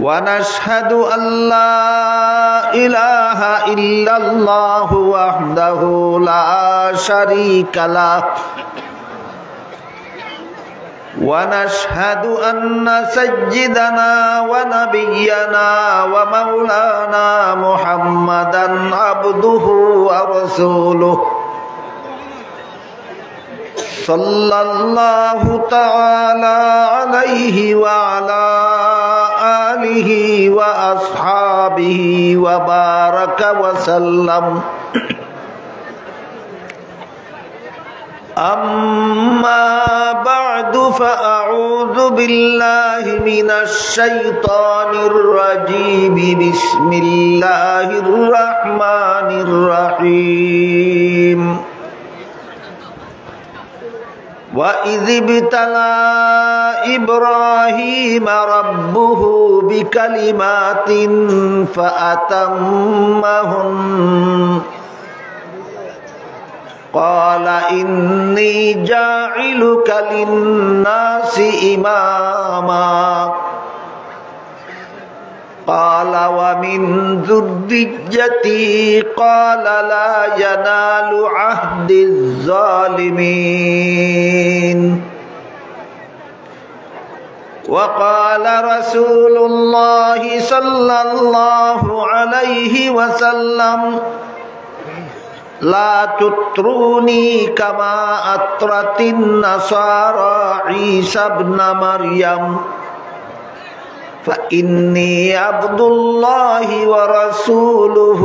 ونشهد أن لا إله إلا الله وحده لا شريك له ونشهد أن سيدنا ونبينا ومولانا محمدا عبده ورسوله صلى الله تعالى عليه وعلى آله وأصحابه وبارك وسلم أما بعد فأعوذ بالله من الشيطان الرجيم بسم الله الرحمن الرحيم وَإِذِ ابْتَلَى إِبْرَاهِيمَ رَبُّهُ بِكَلِمَاتٍ فَأَتَمَّهُنَّ قَالَ إِنِّي جَاعِلُكَ لِلنَّاسِ إِمَامًا قال ومن ذريتي قال لا ينال عهد الظالمين وقال رسول الله صلى الله عليه وسلم لا تطروني كما أطرت النصارى عيسى ابن مريم فإني عبد الله ورسوله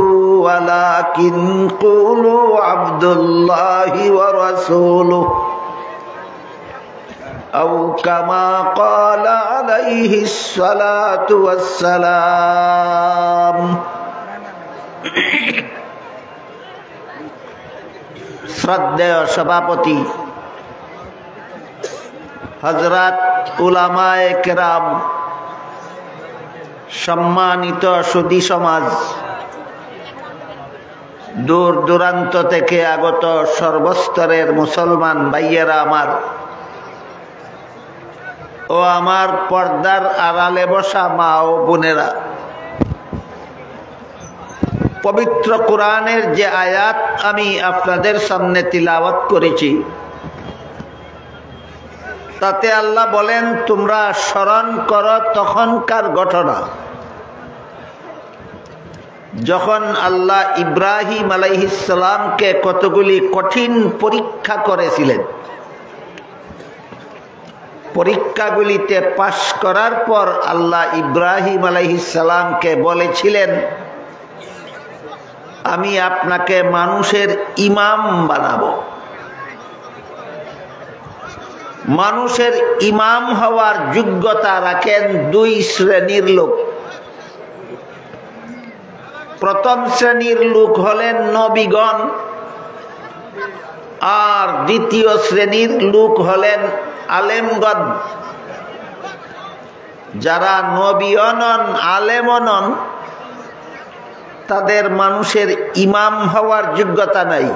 ولكن قولوا عبد الله ورسوله أو كما قال عليه الصلاة والسلام শ্রদ্ধেয় সভাপতি হযরত উলামায়ে কেরাম, সম্মানিত সুধী সমাজ, দূর দূরান্ত থেকে আগত সর্বস্তরের মুসলমান ভাইয়েরা আমার ও আমার পর্দার আড়ালে বসা মা ও বোনেরা, পবিত্র কোরআনের যে আয়াত আমি আপনাদের সামনে তিলাওয়াত করেছি তাতে আল্লাহ বলেন, তোমরা স্মরণ করো তখনকার ঘটনা যখন আল্লাহ ইব্রাহিম আলাইহিস সালামকে কতগুলি কঠিন পরীক্ষা করেছিলেন। পরীক্ষাগুলিতে পাশ করার পর আল্লাহ ইব্রাহিম আলাইহিস সালামকে বলেছিলেন, আমি আপনাকে মানুষের ইমাম বানাবো। মানুষের ইমাম হওয়ার যোগ্যতা রাখেন দুই শ্রেণীর লোক। প্রথম শ্রেণীর লোক হলেন নবীগণ, আর দ্বিতীয় শ্রেণীর লোক হলেন আলেমগণ। যারা নবীও নন, আলেমও নন, তাদের মানুষের ইমাম হওয়ার যোগ্যতা নাই।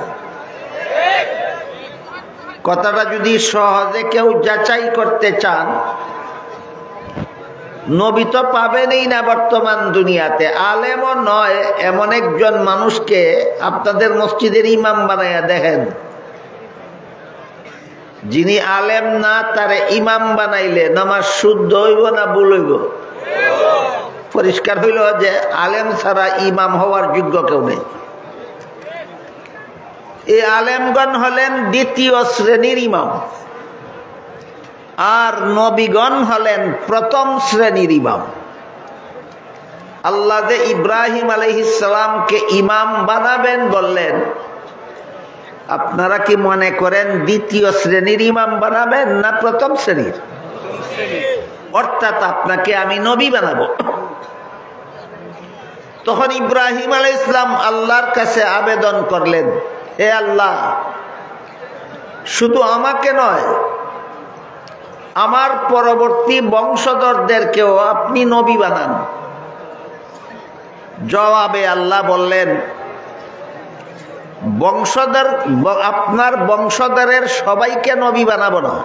কথাটা যদি সহজে কেউ যাচাই করতে চান, নবী তো পাবেনই না বর্তমান দুনিয়াতে, আলেমও নয় এমন একজন মানুষকে আপনাদের মসজিদের ইমাম বানাইয়া দেখেন। যিনি আলেম না, তারে ইমাম বানাইলে নামাজ শুদ্ধ হইব না ভুল হইব? পরিষ্কার হইল যে আলেম ছাড়া ইমাম হওয়ার যোগ্য কেউ নেই। এই আলেমগণ হলেন দ্বিতীয় শ্রেণীর ইমাম, আর নবীগণ হলেন প্রথম শ্রেণীর ইমাম। আল্লাহ যে ইব্রাহিম আলাইহিস সালামকে ইমাম বানাবেন বললেন, আপনারা কি মনে করেন দ্বিতীয় শ্রেণীর ইমাম বানাবেন না প্রথম শ্রেণীর? অর্থাৎ আপনাকে আমি নবী বানাবো। তখন ইব্রাহিম আলাইহিস সালাম আল্লাহর কাছে আবেদন করলেন, হে আল্লাহ, শুধু আমাকে নয়, আমার পরবর্তী বংশধরদেরকেও আপনি নবী বানান। জবাবে আল্লাহ বললেন, আপনার বংশধরের সবাইকে নবী বানাবো না,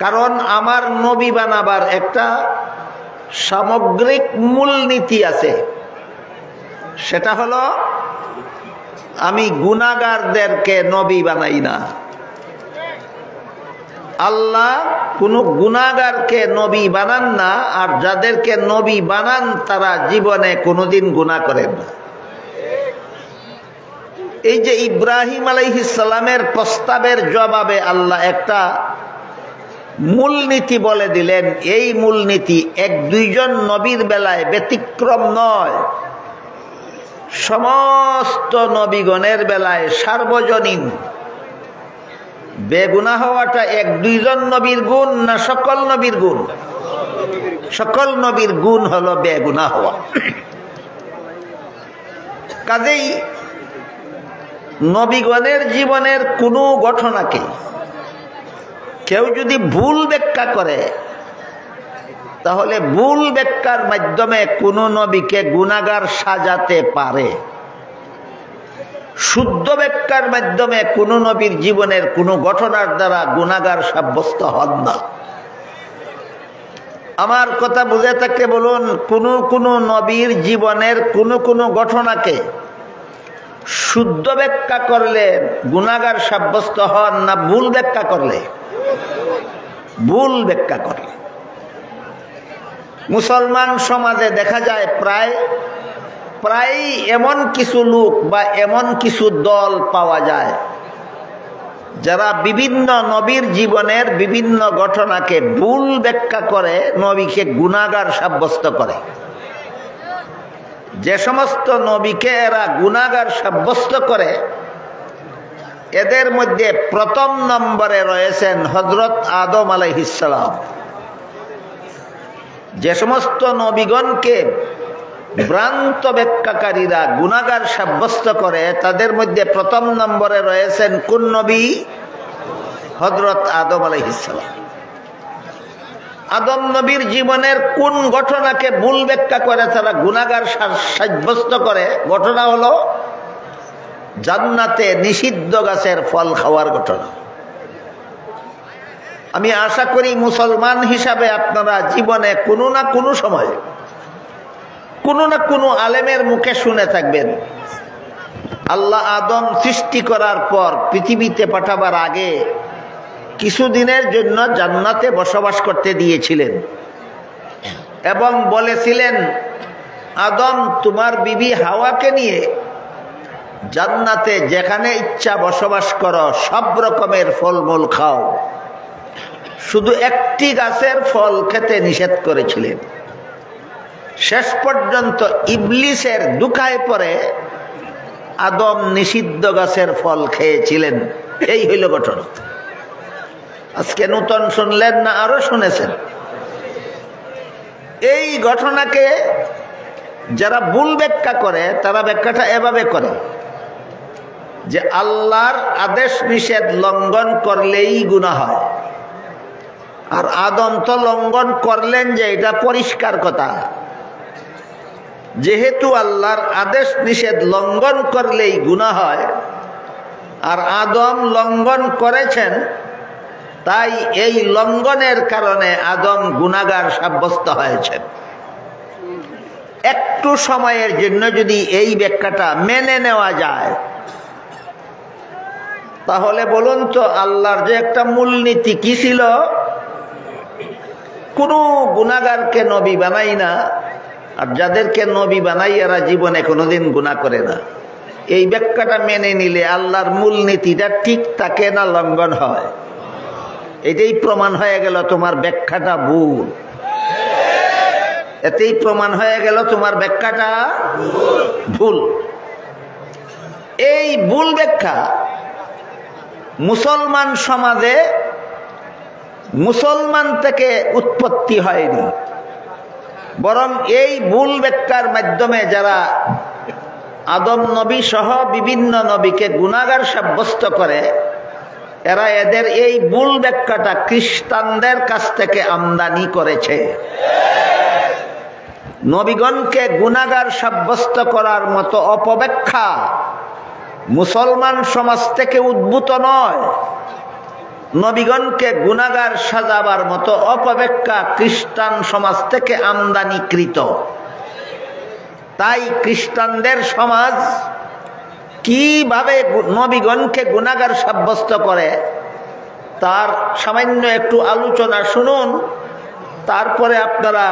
কারণ আমার নবী বানাবার একটা সামগ্রিক মূলনীতি আছে। সেটা হলো আমি গুনাহগারদেরকে নবী বানাই না। আল্লাহ কোন গুনাহগারকে নবী বানান না, আর যাদেরকে নবী বানান তারা জীবনে কোনোদিন গুনাহ করেন না। এই যে ইব্রাহিম আলাইহিস সালামের প্রস্তাবের জবাবে আল্লাহ একটা মূলনীতি বলে দিলেন। এই মূলনীতি এক দুইজন নবীর বেলায় ব্যতিক্রম নয়, সমস্ত নবীগণের বেলায় সার্বজনীন। বেগুনাহ হওয়াটা এক দুইজন নবীর গুণ না সকল নবীর গুণ? সকল নবীর গুণ হলো বেগুনাহ হওয়া। কাজেই নবীগণের জীবনের কোনো ঘটনাকে কেউ যদি ভুল ব্যাখ্যা করে, তাহলে ভুল ব্যাখ্যার মাধ্যমে কোন নবীকে গুনাহগার সাজাতে পারে। শুদ্ধ ব্যাখ্যার মাধ্যমে কোন নবীর জীবনের কোন ঘটনার দ্বারা গুনাহগার সাব্যস্ত হন না। আমার কথা বুঝে থাকলে বলুন, কোন নবীর জীবনের কোন ঘটনাকে শুদ্ধ ব্যাখ্যা করলে গুনাহগার সাব্যস্ত হন না ভুল ব্যাখ্যা করলে? ভুল ব্যাখ্যা করলে। মুসলমান সমাজে দেখা যায় প্রায় এমন কিছু লোক বা এমন কিছু দল পাওয়া যায় যারা বিভিন্ন নবীর জীবনের বিভিন্ন ঘটনাকে ভুল ব্যাখ্যা করে নবীকে গুনাহগার সাব্যস্ত করে। যে সমস্ত নবীকে এরা গুনাহগার সাব্যস্ত করে, এদের মধ্যে প্রথম নম্বরে রয়েছেন হযরত আদম আলাইহিস সালাম। যে সমস্ত নবীগণকে ভ্রান্ত ব্যাখ্যাকারীরা গুনাহগার সাব্যস্ত করে, তাদের মধ্যে প্রথম নম্বরে রয়েছেন কোন নবী? হযরত আদম আলাইহিস সালাম। আদম নবীর জীবনের কোন ঘটনাকে ভুল ব্যাখ্যা করে তারা গুনাহগার সাব্যস্ত করে? ঘটনা হলো জান্নাতে নিষিদ্ধ গাছের ফল খাওয়ার ঘটনা। আমি আশা করি মুসলমান হিসাবে আপনারা জীবনে কোনো না কোনো সময় কোনো না কোনো আলেমের মুখে শুনে থাকবেন, আল্লাহ আদম সৃষ্টি করার পর পৃথিবীতে পাঠাবার আগে কিছুদিনের জন্য জান্নাতে বসবাস করতে দিয়েছিলেন এবং বলেছিলেন, আদম তোমার বিবি হাওয়াকে নিয়ে জান্নাতে যেখানে ইচ্ছা বসবাস করো, সব রকমের ফলমূল খাও, শুধু একটি গাছের ফল খেতে নিষেধ করেছিলেন। শেষ পর্যন্ত ইবলিসের দুকায় পড়ে আদম নিষিদ্ধ গাছের ফল খেয়েছিলেন। এই হইল ঘটনা। আজকে নতুন শুনলেন না আরো শুনেছেন? এই ঘটনাকে যারা ভুল ব্যাখ্যা করে, তারা ব্যাখ্যাটা এভাবে করে যে আল্লাহর আদেশ নিষেধ লঙ্ঘন করলেই গুনাহ হয়, আর আদম তো লঙ্ঘন করলেন যে এটা পরিষ্কার কথা। যেহেতু আল্লাহর আদেশ নিষেধ লঙ্ঘন করলেই গুনাহ হয়, আর আদম লঙ্ঘন করেছেন, তাই এই লঙ্ঘনের কারণে আদম গুনাহগার সাব্যস্ত হয়েছেন। একটু সময়ের জন্য যদি এই ব্যাখ্যাটা মেনে নেওয়া যায়, তাহলে বলুন তো আল্লাহর যে একটা মূলনীতি কি ছিল? কোনো গুনাহগারকে নবী বানাই না, আর যাদেরকে নবী বানাই এরা জীবনে কোনোদিন গুনাহ করে না। এই ব্যাখ্যাটা মেনে নিলে আল্লাহর মূলনীতিটা ঠিক থাকে না লঙ্ঘন হয়? এটাই প্রমাণ হয়ে গেল তোমার ব্যাখ্যাটা ভুল। এতেই প্রমাণ হয়ে গেল তোমার ব্যাখ্যাটা ভুল। এই ভুল ব্যাখ্যা মুসলমান সমাজে মুসলমান থেকে উৎপত্তি হয়নি, বরং এই ভুল ব্যাখ্যার মাধ্যমে যারা আদম নবী সহ বিভিন্ন নবীকে গুনাহগার সাব্যস্ত করে, এরা এদের এই ভুল ব্যাখ্যাটা খ্রিস্টানদের কাছ থেকে আমদানি করেছে। নবীগণকে গুনাহগার সাব্যস্ত করার মতো অপব্যাখ্যা মুসলমান সমাজ থেকে উদ্ভূত নয়। নবীগণকে গুনাহগার সাজাবার মতো অপব্যাখ্যা খ্রিস্টান সমাজ থেকে আমদানিকৃত। তাই খ্রিস্টানদের সমাজ কিভাবে নবীগণকে গুনাহগার সাব্যস্ত করে তার সামান্য একটু আলোচনা শুনুন, তারপরে আপনারা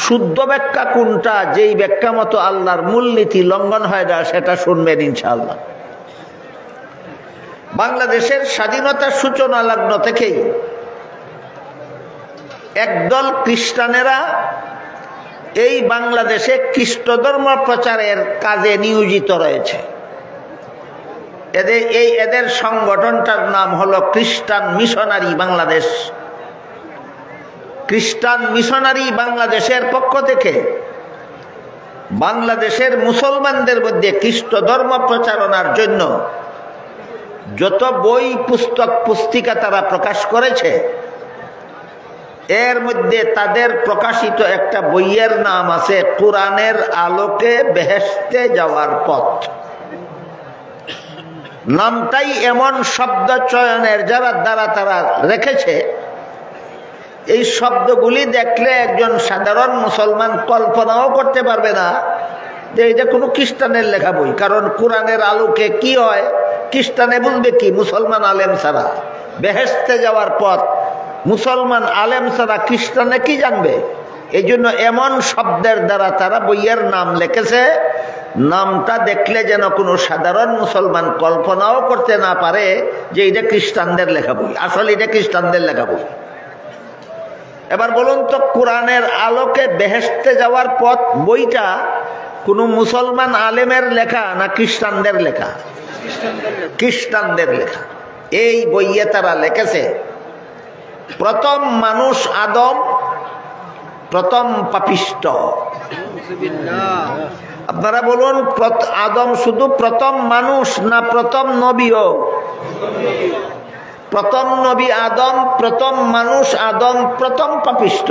শুদ্ধ ব্যাখ্যা কোনটা, যেই ব্যাখ্যা মতো আল্লাহর মূলনীতি লঙ্ঘন হয় না, সেটা শুনবেন ইনশাআল্লাহ। বাংলাদেশের স্বাধীনতার সূচনা লগ্ন থেকেই একদল খ্রিস্টানেরা এই বাংলাদেশে খ্রিস্ট ধর্ম প্রচারের কাজে নিয়োজিত রয়েছে। এদের সংগঠনটার নাম হলো খ্রিস্টান মিশনারি বাংলাদেশ। খ্রিস্টান মিশনারি বাংলাদেশের পক্ষ থেকে বাংলাদেশের মুসলমানদের মধ্যে খ্রিস্ট ধর্ম প্রচারণার জন্য যত বই পুস্তক পুস্তিকা তারা প্রকাশ করেছে, এর মধ্যে তাদের প্রকাশিত একটা বইয়ের নাম আছে কোরআনের আলোকে বেহেশতে যাওয়ার পথ। নামটাই এমন শব্দ চয়নের দ্বারা তারা রেখেছে, এই শব্দগুলি দেখলে একজন সাধারণ মুসলমান কল্পনাও করতে পারবে না যে এটা কোনো খ্রিস্টানের লেখা বই। কারণ কোরআনের আলোকে কি হয় খ্রিস্টানে বুঝবে কি, মুসলমান আলেম ছাড়া। বেহেশতে যাওয়ার পথ মুসলমান আলেম ছাড়া খ্রিস্টানে কি জানবে? এই জন্য এমন শব্দের দ্বারা তারা বইয়ের নাম লিখেছে, নামটা দেখলে যেন কোনো সাধারণ মুসলমান কল্পনাও করতে না পারে যে এটা খ্রিস্টানদের লেখা বই। আসলে এটা খ্রিস্টানদের লেখা বই। এবার বলুন তো, কোরআনের আলোকে বেহেশতে যাওয়ার পথ বইটা কোনো মুসলমান আলেমের লেখা না খ্রিস্টানদের লেখা? খ্রিস্টানদের লেখা। এই বইয়ে তারা লিখেছে প্রথম মানুষ আদম, প্রথম পাপিষ্ট। আপনারা বলুন, আদম শুধু প্রথম মানুষ না প্রথম নবীও? প্রথম নবী আদম, প্রথম মানুষ আদম, প্রথম পাপিষ্ট।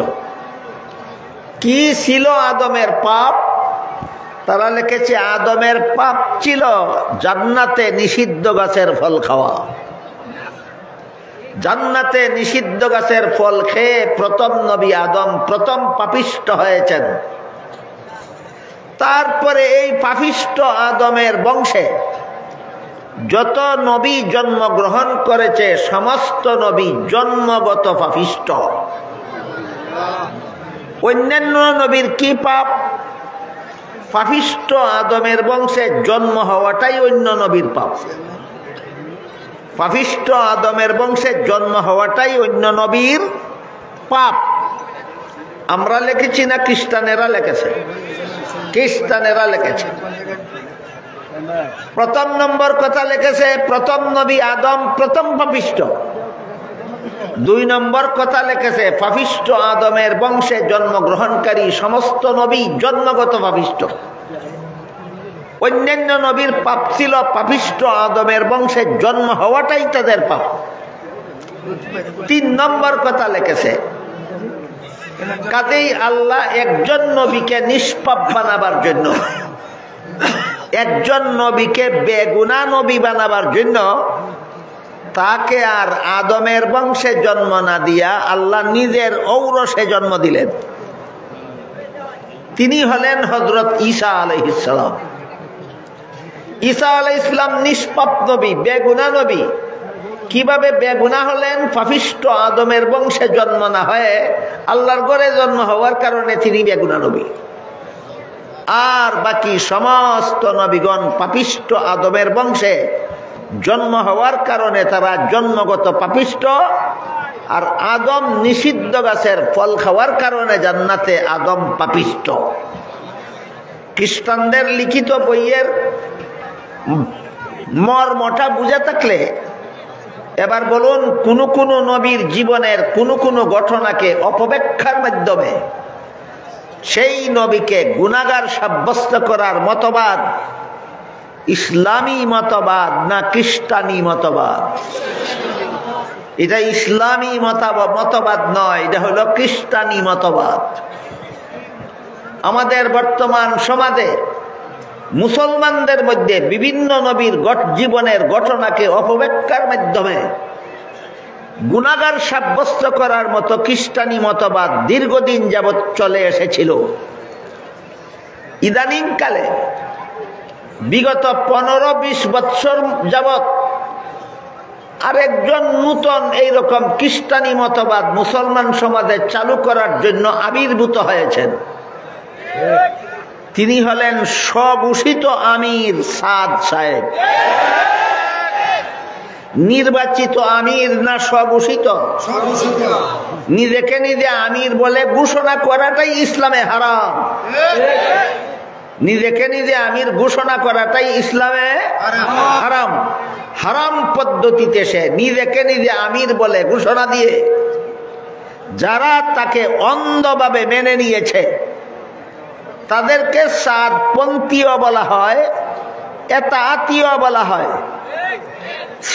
কি ছিল আদমের পাপ? তারা লিখেছে আদমের পাপ ছিল জান্নাতে নিষিদ্ধ গাছের ফল খাওয়া। জান্নাতে নিষিদ্ধ গাছের ফল খেয়ে প্রথম নবী আদম প্রথম পাপিষ্ট হয়েছেন। তারপরে এই পাপিষ্ট আদমের বংশে যত নবী জন্মগ্রহণ করেছে সমস্ত নবী জন্মগত পাপিষ্ট। অন্যান্য নবীর কি পাপ? পাপিষ্ট আদমের বংশে জন্ম হওয়াটাই অন্য নবীর পাপ। পাপিষ্ট আদমের বংশে জন্ম হওয়াটাই অন্য নবীর পাপ। আমরা লিখেছি না খ্রিস্টানেরা লিখেছে? খ্রিস্টানেরা লিখেছে। প্রথম নম্বর কথা লিখেছে প্রথম নবী আদম প্রথম পাপিষ্ট। 2 নম্বর কথা লিখেছে পাপিষ্ট আদমের বংশে জন্মগ্রহণকারী সমস্ত নবী জন্মগত পাপিষ্ট। অন্যান্য নবীর পাপ ছিল পাপিষ্ট আদমের বংশে জন্ম হওয়াটাই তাদের পাপ। 3 নম্বর কথা লিখেছে কাজেই আল্লাহ একজন নবীকে নিষ্পাপ বানাবার জন্য, একজন নবীকে বেগুনাহ নবী বানাবার জন্য তাকে আর আদমের বংশে জন্ম না দিয়া আল্লাহ নিজের ঔরসে জন্ম দিলেন। তিনি হলেন হযরত ঈসা আলাইহিস সালাম। ঈসা আলাইহিস সালাম নিষ্পাপ নবী, বেগুনাহ নবী। কিভাবে বেগুনাহ হলেন? পাপিষ্ট আদমের বংশে জন্ম না হয়ে আল্লাহর ঘরে জন্ম হওয়ার কারণে তিনি বেগুনাহ নবী। আর বাকি সমস্ত নবীগণ পাপিষ্ট আদমের বংশে জন্ম হওয়ার কারণে তারা জন্মগত পাপিষ্ট। আর আদম নিষিদ্ধ গাছের ফল খাওয়ার কারণে জান্নাতে আদম পাপিষ্ট। খ্রিস্টানদের লিখিত বইয়ের মর্মটা বুঝে থাকলে এবার বলুন, কোন কোন নবীর জীবনের কোন কোন ঘটনাকে অপব্যাখ্যার মাধ্যমে সেই নবীকে গুনাহগার সাব্যস্ত করার মতবাদ ইসলামী মতবাদ না খ্রিস্টানি মতবাদ? এটা ইসলামী মতবাদ নয়, এটা হলো খ্রিস্টানি মতবাদ। আমাদের বর্তমান সমাজে মুসলমানদের মধ্যে বিভিন্ন নবীর জীবনের ঘটনাকে অপব্যাখ্যার মাধ্যমে গুনাহগার সাব্যস্ত করার মতো খ্রিস্টানি মতবাদ দীর্ঘদিন যাবৎ চলে এসেছিল। ইদানিং কালে বিগত 15-20 বছর যাবৎ আরেকজন নূতন এইরকম খ্রিস্টানি মতবাদ মুসলমান সমাজে চালু করার জন্য আবির্ভূত হয়েছেন। তিনি হলেন স্বঘোষিত আমির সাদ সাহেব। নির্বাচিত আমির না স্বঘোষিত? নিজেকে নিজে আমির বলে ঘোষণা করাটাই ইসলামে হারাম। নিজেকে নিজে আমির ঘোষণা করাটাই ইসলামে হারাম। হারাম পদ্ধতিতে সে নিজেকে নিজে আমির বলে ঘোষণা দিয়ে যারা তাকে অন্ধভাবে মেনে নিয়েছে তাদেরকে সাদপন্থীও বলা হয়, এতাআতীয় বলা হয়,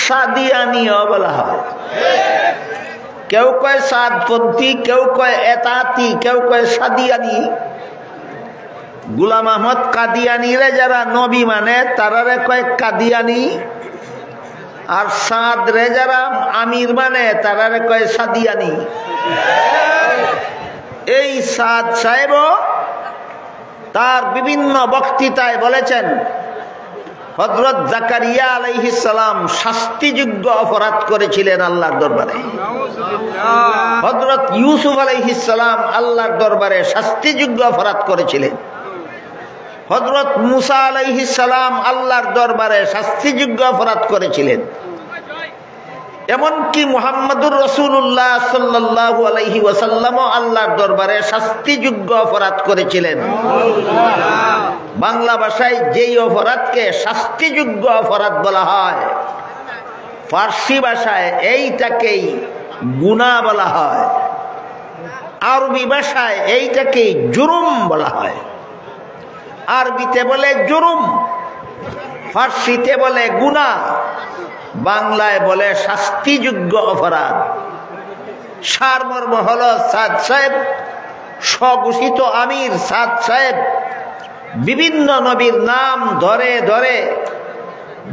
সাদিয়ানীও বলা হয়। কেউ কয় সাদপন্থী, কেউ কয় এতাআতী, কেউ কয় সাদিয়ানী। গোলাম আহমদ কাদিয়ানীরে যারা নবী মানে তারারে কয় কাদিয়ানী, আর সাদ রে যারা আমির মানে তারারে কয় সাদিয়ানী। এই সাদ সাহেব তার বিভিন্ন বক্তৃতায় বলেছেন হযরত জাকারিয়া আলাইহিস সালাম শাস্তিযোগ্য অপরাধ করেছিলেন আল্লাহর দরবারে। হযরত ইউসুফ আলাইহিস সালাম আল্লাহর দরবারে শাস্তিযোগ্য অপরাধ করেছিলেন। হযরত মুসা আলাইহিস সালাম আল্লাহর দরবারে শাস্তিযোগ্য অপরাধ করেছিলেন। এমনকি মুহাম্মদুর রাসূলুল্লাহ সাল্লাল্লাহু আলাইহি ওয়াসাল্লাম আল্লাহর দরবারে শাস্তিযোগ্য অপরাধ করেছিলেন। বাংলা ভাষায় যেই অপরাধকে শাস্তিযোগ্য অপরাধ বলা হয়, ফার্সি ভাষায় এইটাকেই গুনাহ বলা হয়, আরবি ভাষায় এইটাকেই জুরুম বলা হয়। আরবিতে বলে জুরুম, ফার্সিতে বলে গুনাহ, বাংলায় বলে শাস্তিযোগ্য অপরাধ। সারমর্ম হল সাদ সাহেব স্বঘোষিত আমির সাদ সাহেব বিভিন্ন নবীর নাম ধরে ধরে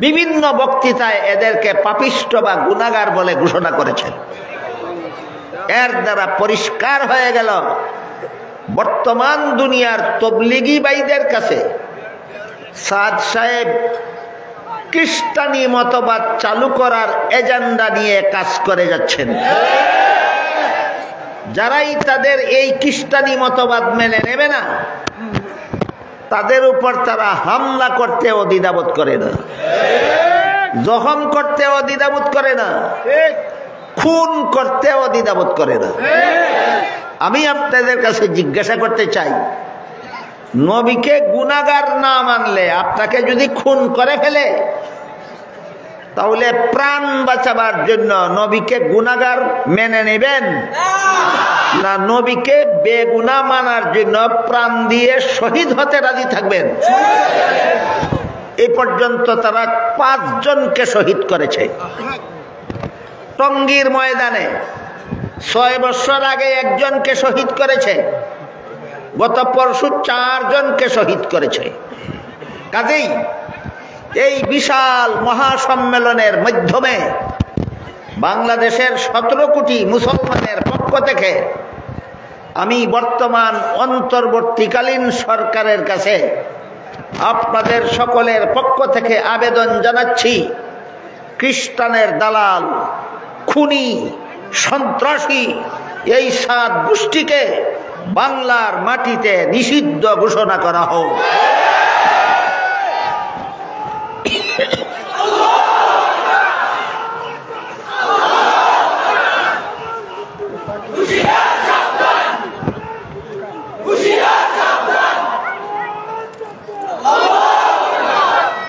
বিভিন্ন বক্তৃতায় এদেরকে পাপিষ্ঠ বা গুনাহগার বলে ঘোষণা করেছেন। এর দ্বারা পরিষ্কার হয়ে গেল বর্তমান দুনিয়ার তবলিগি ভাইদের কাছে সাদ সাহেব খ্রিস্টানি মতবাদ চালু করার এজেন্ডা নিয়ে কাজ করে যাচ্ছেন। যারাই তাদের এই খ্রিস্টানি মতবাদ মেনে নেবে না তাদের উপর তারা হামলা করতেও দ্বিধাবোধ করে না, জখম করতেও দ্বিধাবোধ করে না, খুন করতেও দ্বিধাবোধ করে না। আমি আপনাদের কাছে জিজ্ঞাসা করতে চাই, নবীকে গুনাহগার না মানলে আপনাকে যদি খুন করে ফেলে তাহলে প্রাণ বাঁচাবার জন্য নবীকে গুনাহগার মেনে নেবেন না নবীকে বেগুনাহ মানার জন্য প্রাণ দিয়ে শহীদ হতে রাজি থাকবেন? এই পর্যন্ত তারা 5 জনকে শহীদ করেছে। টঙ্গীর ময়দানে 6 বছর আগে একজনকে শহীদ করেছে, গত পরশু 4 জনকে শহীদ করেছে। কাজেই এই বিশাল মহাসম্মেলনের মাধ্যমে বাংলাদেশের 17 কোটি মুসলমানের পক্ষ থেকে আমি বর্তমান অন্তর্বর্তীকালীন সরকারের কাছে আপনাদের সকলের পক্ষ থেকে আবেদন জানাচ্ছি, খ্রিস্টানের দালাল, খুনি, সন্ত্রাসী এই 7 গোষ্ঠীকে বাংলার মাটিতে নিষিদ্ধ ঘোষণা করা হোক।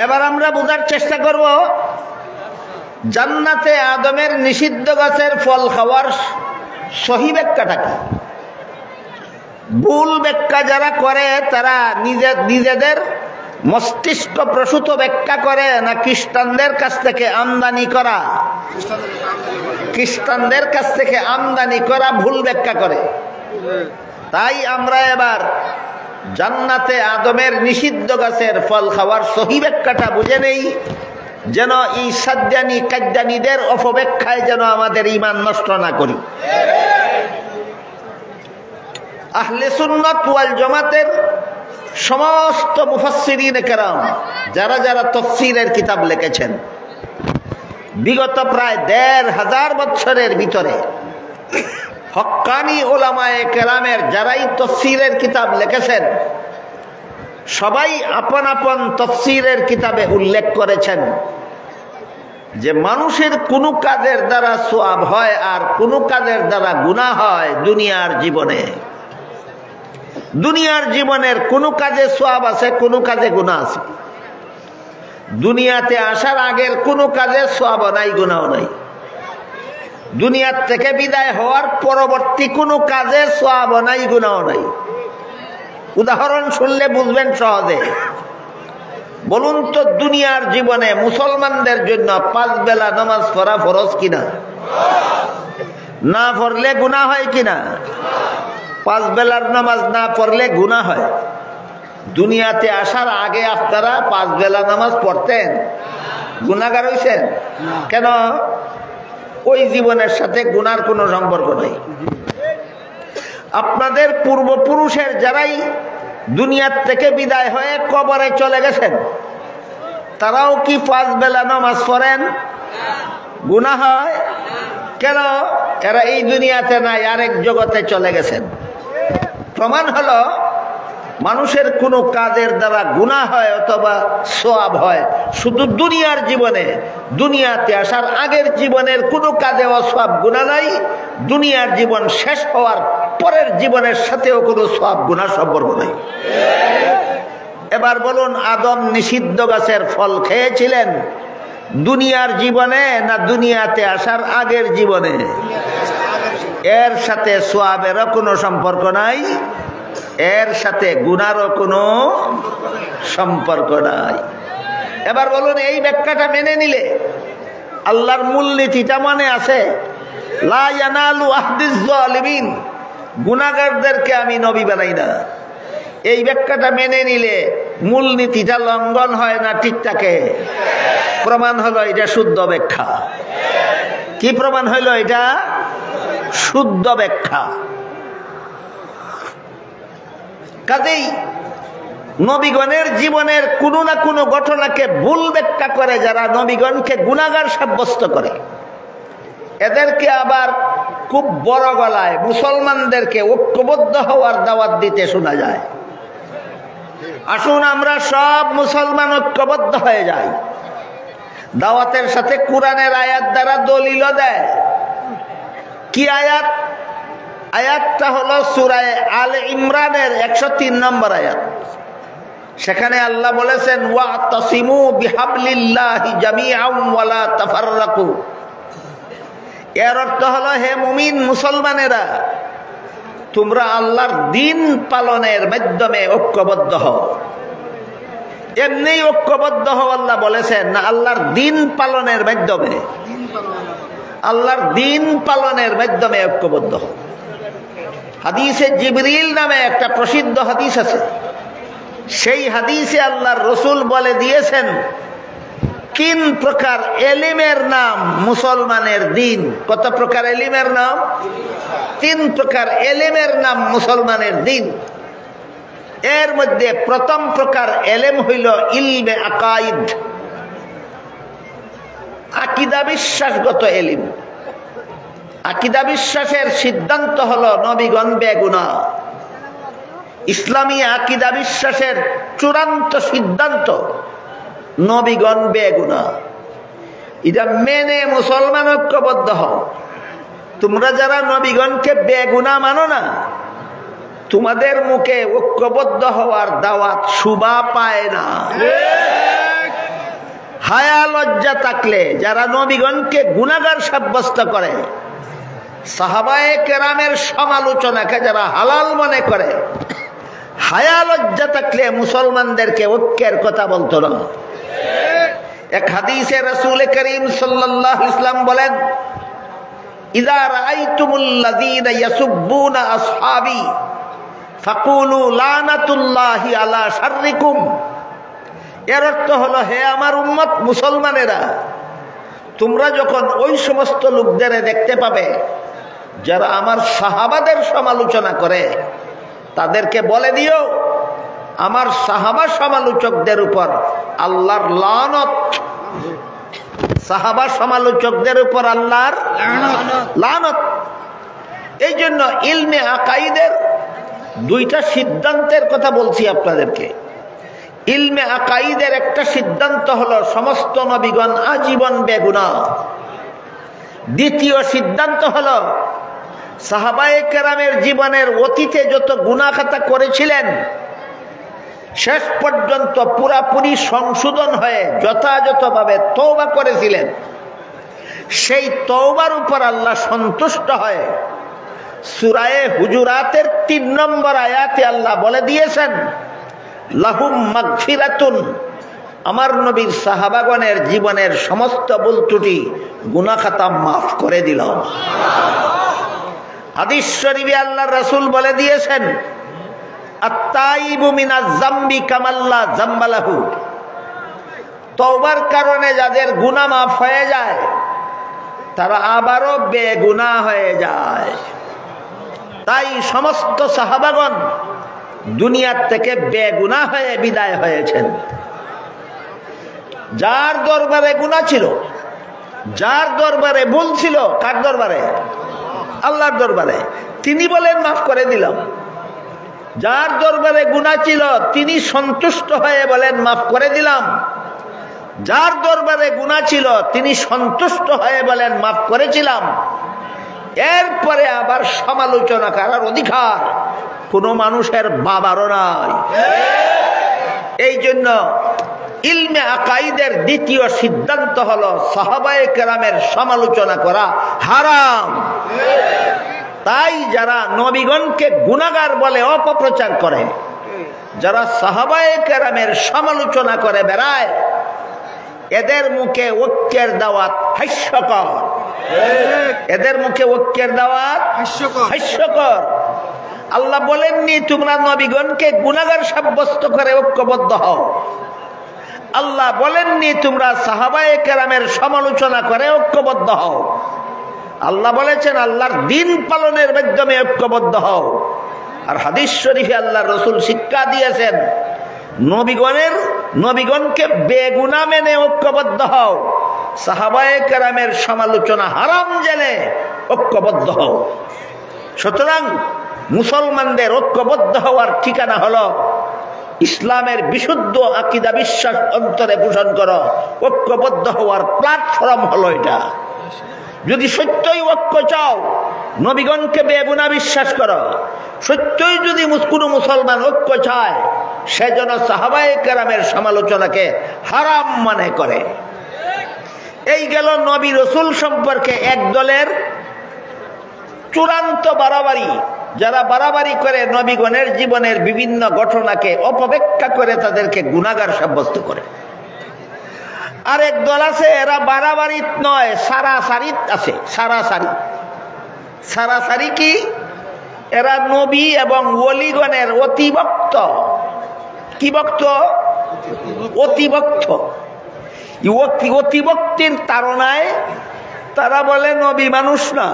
এবার আমরা বোঝার চেষ্টা করব জান্নাতে আদমের নিষিদ্ধ গাছের ফল খাওয়ার সহি ব্যাখ্যাটা কি। ভুল ব্যাখ্যা যারা করে তারা নিজেদের মস্তিষ্ক প্রসূত ব্যাখ্যা করে না খ্রিস্টানদের কাছ থেকে আমদানি করা ভুল ব্যাখ্যা করে। তাই আমরা এবার জান্নাতে আদমের নিষিদ্ধ গাছের ফল খাওয়ার সহি ব্যাখ্যাটা বুঝে নেই, যেন এই সাজ্জানি কাজ্জানিদের অপব্যাখ্যায় যেন আমাদের ঈমান নষ্ট না করি। আহলে সুন্নাত ওয়াল জামাতের সমস্ত মুফাসসিরিন কেরাম যারা যারা তাফসীরের কিতাব লিখেছেন, বিগত প্রায় ১৫০০ বছরের ভিতরে হক্কানি উলামায়ে কেরামের যারাই তাফসীরের কিতাব লিখেছেন, সবাই আপন আপন তাফসীরের কিতাবে উল্লেখ করেছেন যে মানুষের কোনো কাজের দ্বারা সওয়াব হয় আর কোনো কাজের দ্বারা গুনাহ হয় দুনিয়ার জীবনে। দুনিয়ার জীবনের কোনো কাজে সওয়াব আছে, কোনো কাজে গুনাহ আছে। দুনিয়াতে আসার আগের কোনো কাজে সওয়াব নাই, গুনাহ নাই। দুনিয়ার থেকে বিদায় হওয়ার পরবর্তী কোনো কাজে সওয়াব নাই, গুনাহ নাই। উদাহরণ শুনলে বুঝবেন সহজে। বলুন তো, দুনিয়ার জীবনে মুসলমানদের জন্য 5 বেলা নামাজ পড়া ফরজ কিনা? না পড়লে গুনাহ হয় কিনা? 5 বেলার নামাজ না পড়লে গুনাহ হয়। দুনিয়াতে আসার আগে আপনারা 5 বেলা নামাজ পড়তেন, গুনাহগার হইছেন কেন? ওই জীবনের সাথে গুনার কোনো সম্পর্ক নেই। আপনাদের পূর্বপুরুষের যারাই দুনিয়ার থেকে বিদায় হয়ে কবরে চলে গেছেন, তারাও কি 5 বেলা নামাজ পড়েন? গুনাহ হয় কেন? এরা এই দুনিয়াতে নাই, আরেক জগতে চলে গেছেন। প্রমাণ হলো মানুষের কোনো কাজের দ্বারা গুনাহ হয় অথবা সওয়াব হয় শুধু দুনিয়ার জীবনে। দুনিয়াতে আসার আগের জীবনের কোনো কাজে সওয়াব গুনাহ নাই। দুনিয়ার জীবন শেষ হওয়ার পরের জীবনের সাথেও কোনো সওয়াব গুনাহ সম্পর্ক নাই। এবার বলুন, আদম নিষিদ্ধ গাছের ফল খেয়েছিলেন দুনিয়ার জীবনে না দুনিয়াতে আসার আগের জীবনে? এর সাথে সওয়াবেরও কোনো সম্পর্ক নাই, এর সাথে গুনারও কোনো সম্পর্ক নাই। এবার বলুন, এই ব্যাখ্যাটা মেনে নিলে আল্লাহর মূলনীতিটা মনে আছে? লা ইয়ানালু আহদিজ জালিমিন, গুনাহগারদেরকে আমি নবী বানাই না। এই ব্যাখ্যাটা মেনে নিলে মূলনীতিটা লঙ্ঘন হয় না? ঠিক থাকে। প্রমাণ হলো এটা শুদ্ধ ব্যাখ্যা। কি প্রমাণ হইল? এটা শুদ্ধ ব্যাখ্যা। কাজেই নবীগণের জীবনের কোনো না কোনো ঘটনাকে ভুল ব্যাখ্যা করে যারা নবীগণকে গুনাহগার সাব্যস্ত করে, এদেরকে আবার খুব বড় গলায় মুসলমানদেরকে ঐক্যবদ্ধ হওয়ার দাওয়াত দিতে শোনা যায়। আসুন আমরা সব মুসলমান ঐক্যবদ্ধ হয়ে যাই। দাওয়াতের সাথে কোরআনের আয়াত দ্বারা দলিল দেয়। কি আয়াত? আয়াতটা হলো সূরা আলে ইমরানের 103 নম্বর আয়াত। সেখানে আল্লাহ বলেছেন, ওয়াতাসিমু বিহাবলিল্লাহি জামিআন ওয়ালা তাফাররাকু। এর অর্থ হলো, হে মুমিন মুসলমানেরা, তোমরা আল্লাহর দ্বীন পালনের মাধ্যমে ঐক্যবদ্ধ হও। এমনি ঐক্যবদ্ধ হও আল্লাহ বলেছেন না, আল্লাহর দ্বীন পালনের মাধ্যমে। আল্লাহর দ্বীন পালনের মাধ্যমে ঐক্যবদ্ধ হও। হাদিসে জিবরিল নামে একটা প্রসিদ্ধ হাদিস আছে। সেই হাদিসে আল্লাহর রসুল বলে দিয়েছেন 3 প্রকার এলিমের নাম মুসলমানের দিন। কত প্রকার এলিমের নাম? 3 প্রকার এলিমের নাম মুসলমানের দিন। এর মধ্যে প্রথম প্রকার এলেম হইল ইলমে আকাইদ, আকীদা বিশ্বাসগত এলিম। আকীদা বিশ্বাসের সিদ্ধান্ত হলো নবীগণ বেগুনাহ। ইসলামী আকীদা বিশ্বাসের চূড়ান্ত সিদ্ধান্ত নবীগণ বেগুনাহ। এটা মেনে মুসলমান ঐক্যবদ্ধ হও। তোমরা যারা নবীগণকে বেগুনাহ মানো না, তোমাদের মুখে ঐক্যবদ্ধ হওয়ার দাওয়াত শোভা পায় না। হায়া লজ্জা থাকলে যারা নবীগণকে গুনাহগার সাব্যস্ত করে, সাহাবায়ে কেরামের সমালোচনাকে যারা হালাল মনে করে, হায়া লজ্জা থাকলে মুসলমানদেরকে ঐক্যের কথা বলতো না। এক হাদিসে রাসূল করিম সাল্লাল্লাহু আলাইহি ওয়াসাল্লাম বলেন, ইযা রাআইতুমুল্লাযীনা ইয়াসুব্বুনা আসহাবী ফাকুলু লানাতুল্লাহি আলা শাররিকুম। এর অর্থ হলো, হে আমার উম্মত মুসলমানেরা, তোমরা যখন ওই সমস্ত লোকদের দেখতে পাবে যারা আমার সাহাবাদের সমালোচনা করে, তাদেরকে বলে দিও আমার সাহাবা সমালোচকদের উপর আল্লাহর লানত। সাহাবা সমালোচকদের উপর আল্লাহর লানত। এই জন্য ইলমে আকাইদের দুইটা সিদ্ধান্তের কথা বলছি আপনাদেরকে। ইলমে আকাইদের একটা সিদ্ধান্ত হলো সমস্ত নবীগণ আজীবন বেগুনাহ। দ্বিতীয় সিদ্ধান্ত হলো সাহাবায়ে কেরামের জীবনের অতীতে যত গুনাহ খাতা করেছিলেন শেষ পর্যন্ত পুরাপুরি সংশোধন হয়ে যথাযথভাবে তওবা করেছিলেন। সেই তওবার উপর আল্লাহ সন্তুষ্ট হয়। সূরা হুজুরাতের ৩ নম্বর আয়াতে আল্লাহ বলে দিয়েছেন, লাহুম মাগফিরাতুন, আমার নবীর সাহাবাগণের জীবনের সমস্ত ভুল ত্রুটি গুনাহ খাতা মাফ করে দিলাম। হাদিস শরীফে আল্লাহর রাসূল বলে দিয়েছেন, আত-তাইবু মিনাজ যামবি কামাল্লা যামবালাহু, তওবার কারণে যাদের গুনাহ মাফ হয়ে যায় তারা আবারও বেগুনাহ হয়ে যায়। তাই সমস্ত সাহাবাগণ দুনিয়ার থেকে বেগুনাহ হয়ে বিদায় হয়েছেন। যার দরবারে গুনাহ ছিল, যার দরবারে ভুল ছিল, কার দরবারে? আল্লাহর দরবারে। তিনি বলেন মাফ করে দিলাম। যার দরবারে গুনাহ ছিল তিনি সন্তুষ্ট হয়ে বলেন মাফ করে দিলাম। যার দরবারে গুনাহ ছিল তিনি সন্তুষ্ট হয়ে বলেন মাফ করেছিলাম। এরপরে আবার সমালোচনা করার অধিকার কোনো মানুষের বাবারও নাই। এই জন্য ইলমে আকাইদের দ্বিতীয় সিদ্ধান্ত হলো সাহাবায়ে কেরামের সমালোচনা করা হারাম। তাই যারা নবীগণকে গুনাহগার বলে অপপ্রচার করে, যারা সাহাবায়ে কেরামের সমালোচনা করে বেড়ায়, এদের মুখে ঐক্যের দাওয়াত হাস্যকর। এদের মুখে ঐক্যের দাওয়াত হাস্যকর। আল্লাহ বলেননি তোমরা নবীগণকে গুনাহগার সাব্যস্ত করে ঐক্যবদ্ধ হও। আল্লাহ বলেননি তোমরা সাহাবায়ে কেরামের সমালোচনা করে ঐক্যবদ্ধ হও। আল্লাহ বলেছেন আল্লাহর দ্বীন পালনের মাধ্যমে ঐক্যবদ্ধ হও। আর হাদিস শরীফে আল্লাহর রাসূল শিক্ষা দিয়েছেন নবীগণকে বেগুনাহ মেনে ঐক্যবদ্ধ হও, সাহাবায়ে কেরামের সমালোচনা হারাম জেনে ঐক্যবদ্ধ হও। সুতরাং মুসলমানদের ঐক্যবদ্ধ হওয়ার ঠিকানা হলো ইসলামের বিশুদ্ধ আকীদা বিশ্বাস অন্তরে পোষণ করো। ঐক্যবদ্ধ হওয়ার প্ল্যাটফর্ম হলো এটা। যদি সত্যই ঐক্য চাও, নবীগণকে বেগুনাহ বিশ্বাস করো। সত্যই যদি কোনো মুসলমান ঐক্য চায়, সেজন্য সাহাবায়ে কেরামের সমালোচনাকে হারাম মনে করে। এই গেল নবী রাসূল সম্পর্কে এক দলের চূড়ান্ত বাড়াবাড়ি। যারা বাড়াবাড়ি করে নবীগণের জীবনের বিভিন্ন ঘটনাকে অপব্যাখ্যা করে তাদেরকে গুনাহগার সাব্যস্ত করে। আরেক দল আছে এরা বাড়াবাড়ি নয়, সারাসারি আছে। সারাসারি কি? এরা নবী এবং ওলিগণের অতিভক্ত। কি ভক্ত? অতিভক্ত। অতিভক্তির তাড়নায় তারা বলে নবী মানুষ না,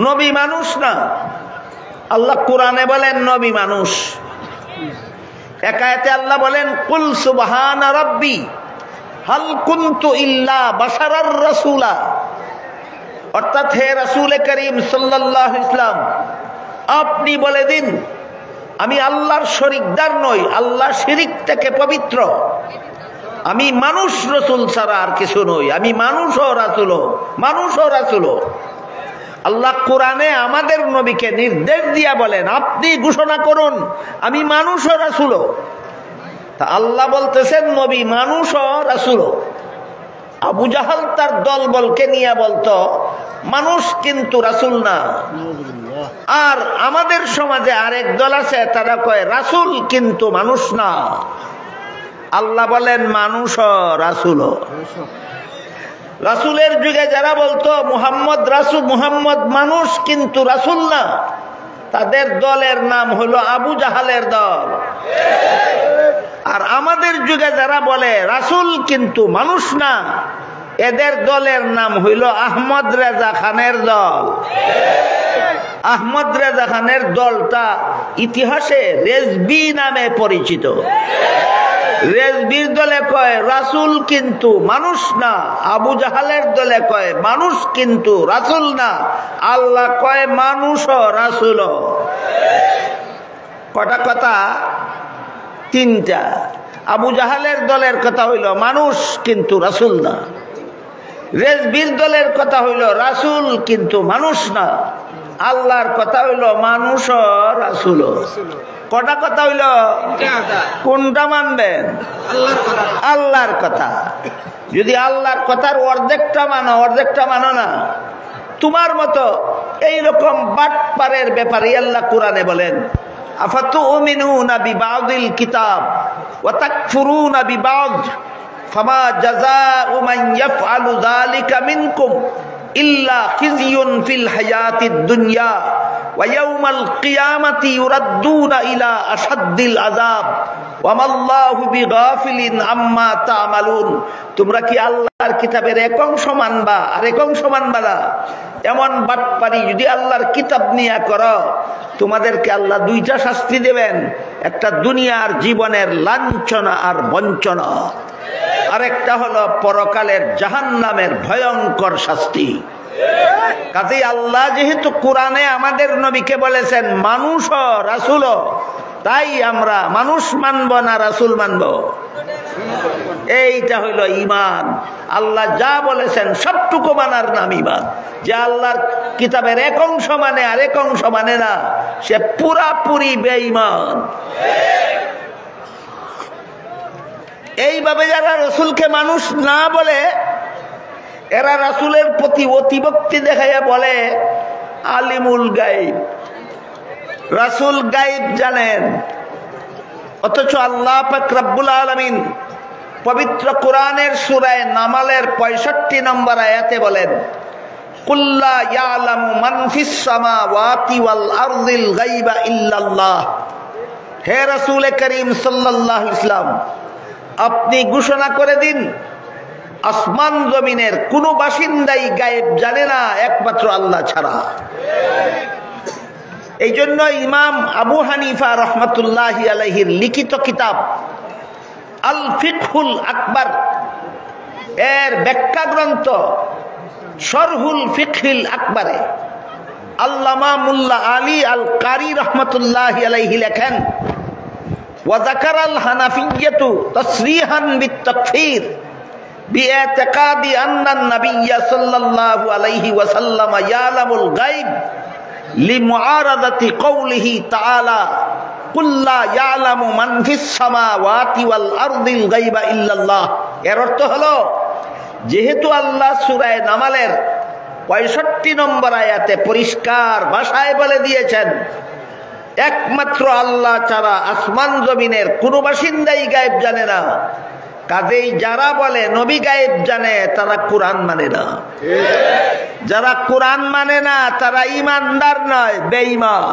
নবী মানুষ না। আল্লাহ কোরআনে বলেন নবী মানুষ। এক আয়াতে আল্লাহ বলেন কুল সুবহানা রাব্বি হাল কুনতু ইল্লা বাশারার রাসূলা, অর্থাৎ হে রাসূল করিম সাল্লাল্লাহু আলাইহি ওয়াসাল্লাম আপনি বলে দিন আমি আল্লাহর শরীকদার নই, আল্লাহ শিরিক থেকে পবিত্র। আমি মানুষ রাসূল ছাড়া আর কিছু নই। আমি মানুষ ও রাসূল। আল্লাহ কোরআনে আমাদের নবীকে নির্দেশ দিয়া বলেন আপনি ঘোষণা করুন আমি মানুষ ও রাসূল। তা আল্লাহ বলতেছেন নবী মানুষ ও রাসূল। আবু জাহাল তার দলবলকে নিয়ে বলতো মানুষ কিন্তু রাসূল না। আর আমাদের সমাজে আরেক দল আছে তারা কয় রাসূল কিন্তু মানুষ না। আল্লাহ বলেন মানুষ ও রাসূল। রাসূলের যুগে যারা বলতো মুহাম্মদ মানুষ কিন্তু রাসূল না, তাদের দলের নাম হলো আবু জাহালের দল। আর আমাদের যুগে যারা বলে রাসূল কিন্তু মানুষ না, এদের দলের নাম হইল আহমদ রেজা খানের দল। আহমদ রেজা খানের দলটা ইতিহাসে রেজবি নামে পরিচিত। রেজবির দলে কয় রাসূল কিন্তু মানুষ না, আবু জাহালের দলে কয় মানুষ কিন্তু রাসূল না, আল্লাহ কয় মানুষও রাসূলও। কটা কথা? তিনটা। আবু জাহালের দলের কথা হইল মানুষ কিন্তু রাসূল না, রেজবির দলের কথা হইল রাসূল কিন্তু মানুষ না, আল্লাহর কথা হইল মানুষ ও রাসূল। কটা কথা হইল? কোনটা মানবেন? আল্লাহর কথা। যদি আল্লাহর কথার অর্ধেকটা মানো না, তোমার মতো এইরকম বাটপারের ব্যাপারে আল্লাহ কোরআনে বলেন আফাতুমিনুনা বিবাদিল কিতাব ওয়া তাকফুরুনা বিবাদ ফামা জাযাউ মান ইয়াফআলু যালিকা মিনকুম ইল্লা খিজিয়ুন ফিল হায়াতিদ দুনিয়া ওয়া ইয়াউমাল কিয়ামাতি ইউরাদ্দুনা ইলা আশাদ্দিল আযাব ওয়া মাল্লাহু বিগাফিলিন আম্মা তা'মালুন। তোমরা কি আল্লাহর কিতাবের এক অংশ মানবা আর এক অংশ মানবা না? এমন বাটপারি যদি আল্লাহর কিতাব নিয়ে করো, তোমাদেরকে আল্লাহ দুইটা শাস্তি দেবেন, একটা দুনিয়ার জীবনের লাঞ্ছনা আর বঞ্চনা, আরেকটা হলো পরকালের জাহান্নামের ভয়ঙ্কর শাস্তি। কাজেই আল্লাহ যেহেতু কোরআনে আমাদের নবীকে বলেছেন মানুষ ও রাসূল, তাই আমরা মানুষ মানব না রাসূল মানব? এইটা হইল ঈমান। আল্লাহ যা বলেছেন সবটুকু মানার নাম ঈমান। যে আল্লাহর কিতাবের এক অংশ মানে আর এক অংশ মানে না, সে পুরাপুরি বেঈমান। এইভাবে যারা রাসূলকে মানুষ না বলে, এরা রাসূলের প্রতি অতিভক্তি দেখাইয়া বলে আলিমুল গায়ব, রাসূল গায়ব জানেন। অথচ আল্লাহ পাক রব্বুল আলামিন পবিত্র কোরআনের সূরা নামালের 65 নম্বর আয়াতে বলেন কুল্লা ইয়ালামু মান ফিস সামাওয়াতি ওয়াল আরদিল গায়বা ইল্লাল্লাহ। হে রাসূল করিম সাল্লাল্লাহু আলাইহি ওয়াসাল্লাম, আপনি ঘোষণা করে দিন আসমান জমিনের কোন বাসিন্দাই গায়েব জানে না একমাত্র আল্লাহ ছাড়া। এই জন্য ইমাম আবু হানিফা রহমাতুল্লাহি আলাইহির লিখিত কিতাব আল ফিকহুল আকবার এর ব্যাখ্যা গ্রন্থ শরহুল ফিকহিল আকবরে আল্লামা মুল্লা আলী আল কারি রহমাতুল্লাহি আলাইহি লেখেন وذكر الحنفية تصريحا بالتكفير باعتقاد أن النبي صلى الله عليه وسلم يعلم الغيب لمعارضة قوله تعالى قل لا يعلم من في السماوات والأرض الغيب إلا الله। এর অর্থ হলো যেহেতু আল্লাহ সূরা নামালের 65 নম্বর আয়াতে পরিষ্কার ভাষায় বলে দিয়েছেন একমাত্র আল্লাহ ছাড়া আসমান জমিনের কোন বাসিন্দাই গায়েব জানে না, কাজেই যারা বলে নবী গায়েব জানে তারা কোরআন মানে না। যারা কোরআন মানে না তারা ঈমানদার নয়, বেঈমান।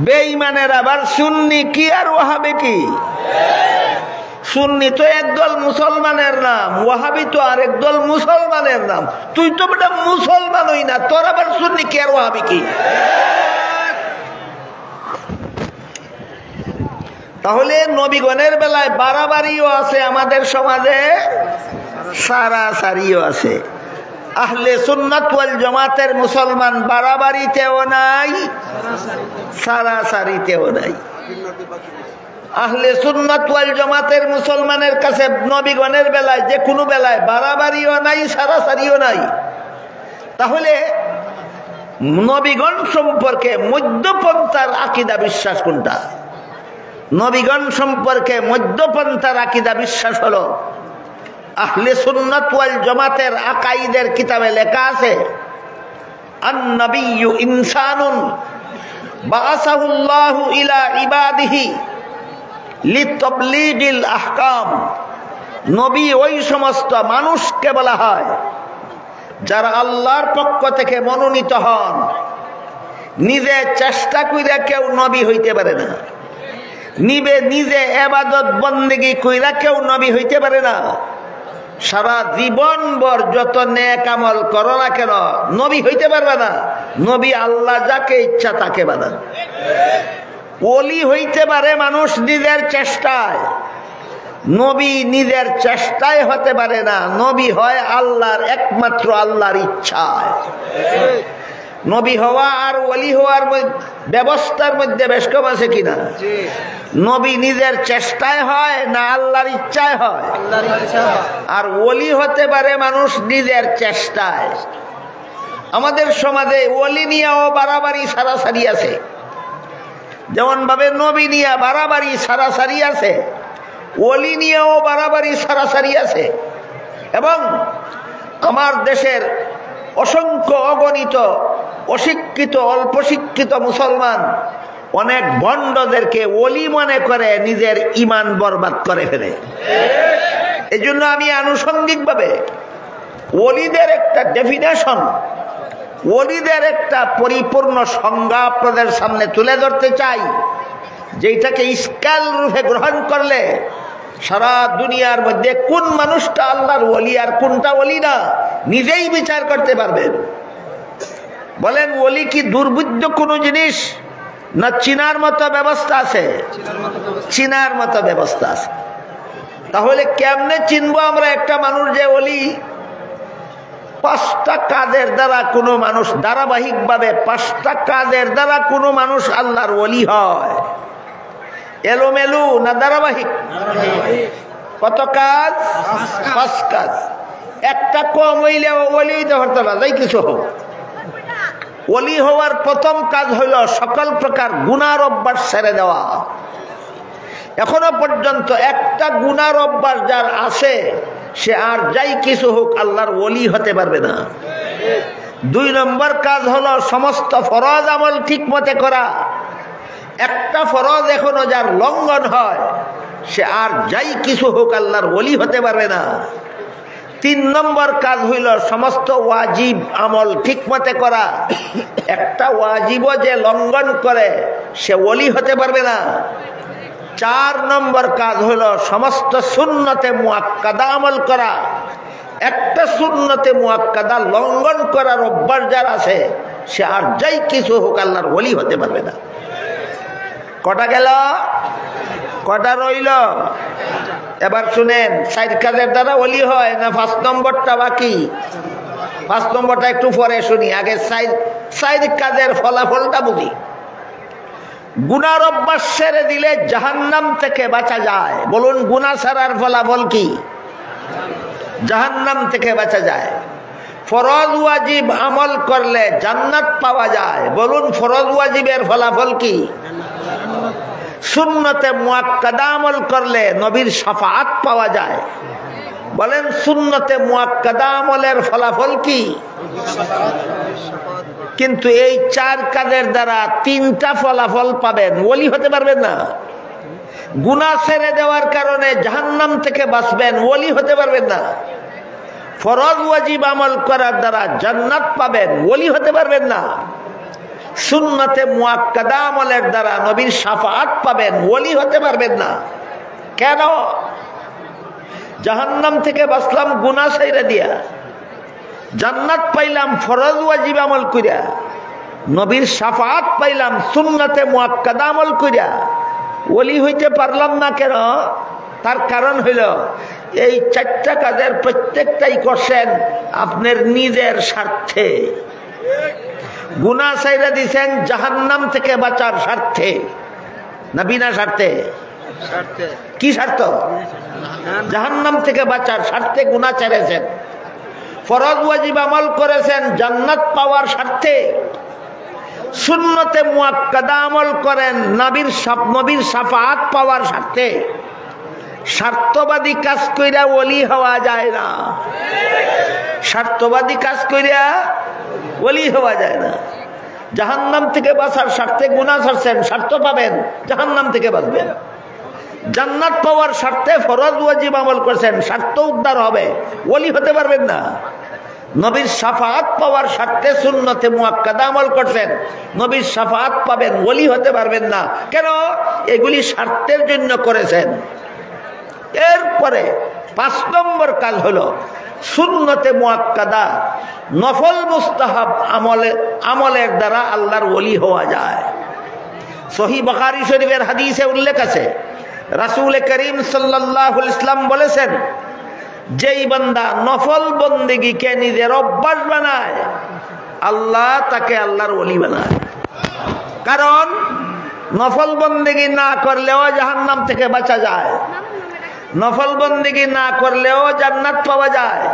বেঈমানের আবার সুন্নি কি আর ওয়াহাবি কি? সুন্নি তো একদল মুসলমানের নাম, ওয়াহাবি তো আরেক দল মুসলমানের নাম। তুই তো বেটা মুসলমানই না, তোর আবার সুন্নি কি আর ওয়াহাবি কি? তাহলে নবীগণের বেলায় বাড়াবাড়িও আছে আমাদের সমাজে, সারাসারিও আছে। আহলে সুন্নাত ওয়াল জামাতের মুসলমান বাড়াবাড়িতেও নাই, সারাসারিতেও নাই। আহলে সুন্নাত ওয়াল জামাতের মুসলমানের কাছে নবীগণের বেলায় যে কোনো বেলায় বাড়াবাড়িও নাই, সারাসারিও নাই। তাহলে নবীগণ সম্পর্কে মধ্যপন্থার আকীদা বিশ্বাস কোনটা? নবীগণ সম্পর্কে মধ্যপন্থার আকীদা বিশ্বাস হলো আহলে সুন্নাত ওয়াল জামাতের আকাইদের কিতাবে লেখা আছে আন-নবিয়্যু ইনসানুন বাআসাহুল্লাহু ইলা ইবাদিহি লিতাবলীগিল আহকাম। নবী ওই সমস্ত মানুষকে বলা হয় যারা আল্লাহর পক্ষ থেকে মনোনীত হন। নিজে চেষ্টা করে কেউ নবী হইতে পারে না, নিজে ইবাদত বন্দেগী কইরা কেউ নবী হইতে পারে না। সারা জীবন ভর যত নেক আমল করো না কেন নবী হইতে পারবে না। নবী আল্লাহ যাকে ইচ্ছা তাকে বানান। ওলি হইতে পারে মানুষ নিজের চেষ্টায়, নবী নিজের চেষ্টায় হতে পারে না। নবী হয় আল্লাহর, একমাত্র আল্লাহর ইচ্ছায়। নবী হওয়া আর ওলি হওয়ার ব্যবস্থার মধ্যে বেশ কম আছে কিনা? নবী নিজের চেষ্টায় হয় না আল্লাহর ইচ্ছায় হয়? আর ওলি হতে পারে মানুষ নিজের চেষ্টায়। আমাদের সমাজে ওলি নিয়েও বাড়াবাড়ি সারাসারি আছে, যেমন ভাবে নবী নিয়ে বাড়াবাড়ি সারাসারি আছে, ওলি নিয়েও বাড়াবাড়ি সারাসারি আছে। এবং আমার দেশের অসংখ্য অগণিত অশিক্ষিত অল্প শিক্ষিত মুসলমান অনেক ভণ্ডদেরকে ওলি মনে করে নিজের ঈমান বরবাদ করে ফেলে। এই জন্য আমি আনুষঙ্গিকভাবে ওলিদের একটা ডেফিনেশন, ওলিদের একটা পরিপূর্ণ সংজ্ঞা আপনাদের সামনে তুলে ধরতে চাই, যেটাকে স্কেল রূপে গ্রহণ করলে সারা দুনিয়ার মধ্যে কোন মানুষটা আল্লাহর ওলি আর কোনটা ওলি না নিজেই বিচার করতে পারবেন। বলেন, ওলি কি দুর্বুদ্ধ কোনো জিনিস না চিনার মতো ব্যবস্থা আছে? চিনার মতো ব্যবস্থা আছে। তাহলে কেমনে চিনবো আমরা একটা মানুষ যে ওলি? 5টা কাজের দ্বারা কোনো মানুষ ধারাবাহিকভাবে 5টা কাজের দ্বারা কোনো মানুষ আল্লাহর ওলি হয়। এলোমেলু না ধারাবাহিক? কত কাজ? 5 কাজ। একটা কম হইলে ওলি হইতে পারতো না, যাই কিছু হোক। ওলি হওয়ার প্রথম কাজ হইল সকল প্রকার গুনার অভ্যাস ছেড়ে দেওয়া। এখনো পর্যন্ত একটা গুনার অভ্যাস যার আছে সে আর যাই কিছু হোক আল্লাহর ওলি হতে পারবে না। 2 নম্বর কাজ হলো সমস্ত ফরজ আমল ঠিক মতে করা। একটা ফরজ এখনো যার লঙ্ঘন হয় সে আর যাই কিছু হোক আল্লাহর ওলি হতে পারবে না। 3 নম্বর কাজ হইল সমস্ত ওয়াজিব আমল ঠিক মতে করা। একটা ওয়াজিবও যে লঙ্ঘন করে সে ওলি হতে পারবে না। 4 নম্বর কাজ হইল সমস্ত সুন্নতে মুআক্কাদা আমল করা। একটা সুন্নতে মুআক্কাদা লঙ্ঘন করার অভ্যাস যার আছে সে আর যাই কিছু হোক আল্লাহর ওলি হতে পারবে না। কটা গেল? কটা রইল? এবার শুনেন, 4 কাজের দ্বারা ওলি হয় না 5 নম্বরটা বাকি? 5 নম্বরটা একটু পরে শুনি, আগে 4 কাজের ফলাফলটা বুঝি। গুনার অভ্যাস ছেড়ে দিলে জাহান্নাম থেকে বাঁচা যায়। বলুন, গুনাহ ছাড়ার ফলাফল কি? জাহান্নাম থেকে বাঁচা যায়। ফরজ ওয়াজিব আমল করলে জান্নাত পাওয়া যায়। বলুন, ফরজ ওয়াজিবের ফলাফল কি? সুন্নতে মুআক্কাদা আমল করলে নবীর শাফাআত পাওয়া যায়। বলেন, সুন্নতে মুআক্কাদা আমলের ফলাফল কি? কিন্তু এই 4 কাজের দ্বারা 3টা ফলাফল পাবেন, ওলি হতে পারবেন না। গুনাহ ছেড়ে দেওয়ার কারণে জাহান্নাম থেকে বাঁচবেন, ওলি হতে পারবেন না। ফরজ ওয়াজিব আমল করার দ্বারা জান্নাত পাবেন, ওলি হতে পারবেন না। সুন্নতে মুআক্কাদা আমলের দ্বারা নবীর শাফাআত পাবেন, ওলি হতে পারবেন না। কেন? জাহান্নাম থেকে বাঁচলাম গুনাহ ছেড়ে দিয়া, জান্নাত পাইলাম ফরজ ওয়াজিব আমল কইরা, নবীর শাফাআত পাইলাম সুন্নতে মুআক্কাদা আমল কইরা, ওলি হইতে পারলাম না কেন? তার কারণ হইল এই 4টা কাজের প্রত্যেকটাই করছেন আপনার নিজের স্বার্থে। গুনাহ ছাইরা দিছেন জাহান্নাম থেকে বাঁচার স্বার্থে না বিনা স্বার্থে? কি স্বার্থ? জাহান্নাম থেকে বাঁচার স্বার্থে গুনাহ ছেড়েছেন। ফরজ ওয়াজিব আমল করেছেন জান্নাত পাওয়ার স্বার্থে। সুন্নতে মুআক্কাদা আমল করেন নবীর শাফাআত পাওয়ার স্বার্থে। স্বার্থবাদী কাজ কইরা ওলি হওয়া যায় না। স্বার্থবাদী কাজ কইরা ওলি হওয়া যায় না। জাহান্নাম থেকে বাঁচার স্বার্থে গুনাহ ছাড়ছেন, স্বার্থ পাবেন, জাহান্নাম থেকে বাঁচবেন। জান্নাত পাওয়ার স্বার্থে ফরজ ওয়াজিব আমল করছেন, স্বার্থ উদ্ধার হবে, ওলি হতে পারবেন না। নবীর শাফাআত পাওয়ার স্বার্থে সুন্নতে মুআক্কাদা আমল করছেন, নবীর শাফাআত পাবেন, ওলি হতে পারবেন না। কেন? এগুলি স্বার্থের জন্য করেছেন। এরপরে 5 নম্বর কাজ হলো সুন্নতে মুআক্কাদা, নফল মুস্তাহাব আমলের দ্বারা আল্লাহর ওলি হওয়া যায়। সহিহ বুখারী শরীফের হাদিসে উল্লেখ আছে, রাসূল করিম সাল্লাল্লাহু আলাইহি ওয়াসাল্লাম বলেছেন, যেই বান্দা নফল বন্দেগীকে নিজের অভ্যাস বানায়, আল্লাহ তাকে আল্লাহর ওলি বানায়। কারণ নফল বন্দেগী না করলেও জাহান্নাম থেকে বাঁচা যায়, নফল বন্দেগী না করলেও জান্নাত পাওয়া যায়,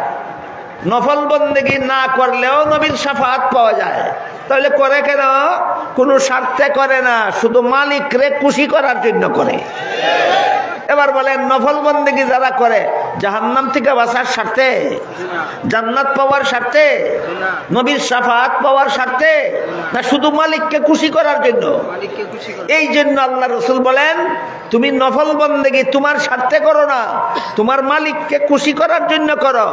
নফল বন্দেগী না করলেও নবীর শাফাআত পাওয়া যায়। তাহলে করে কেন? কোনো স্বার্থে করে না, শুধু মালিকরে খুশি করার জন্য করে। এবার বলেন, নফল বন্দেগী যারা করে জাহান্নাম থেকে বাঁচার স্বার্থে, জান্নাত পাওয়ার স্বার্থে, নবীর শাফাআত পাওয়ার স্বার্থে, না শুধু মালিককে খুশি করার জন্য? এই জন্য আল্লাহ রাসূল বলেন, তুমি নফল বন্দেগী তোমার স্বার্থে করো না, তোমার মালিককে খুশি করার জন্য করো।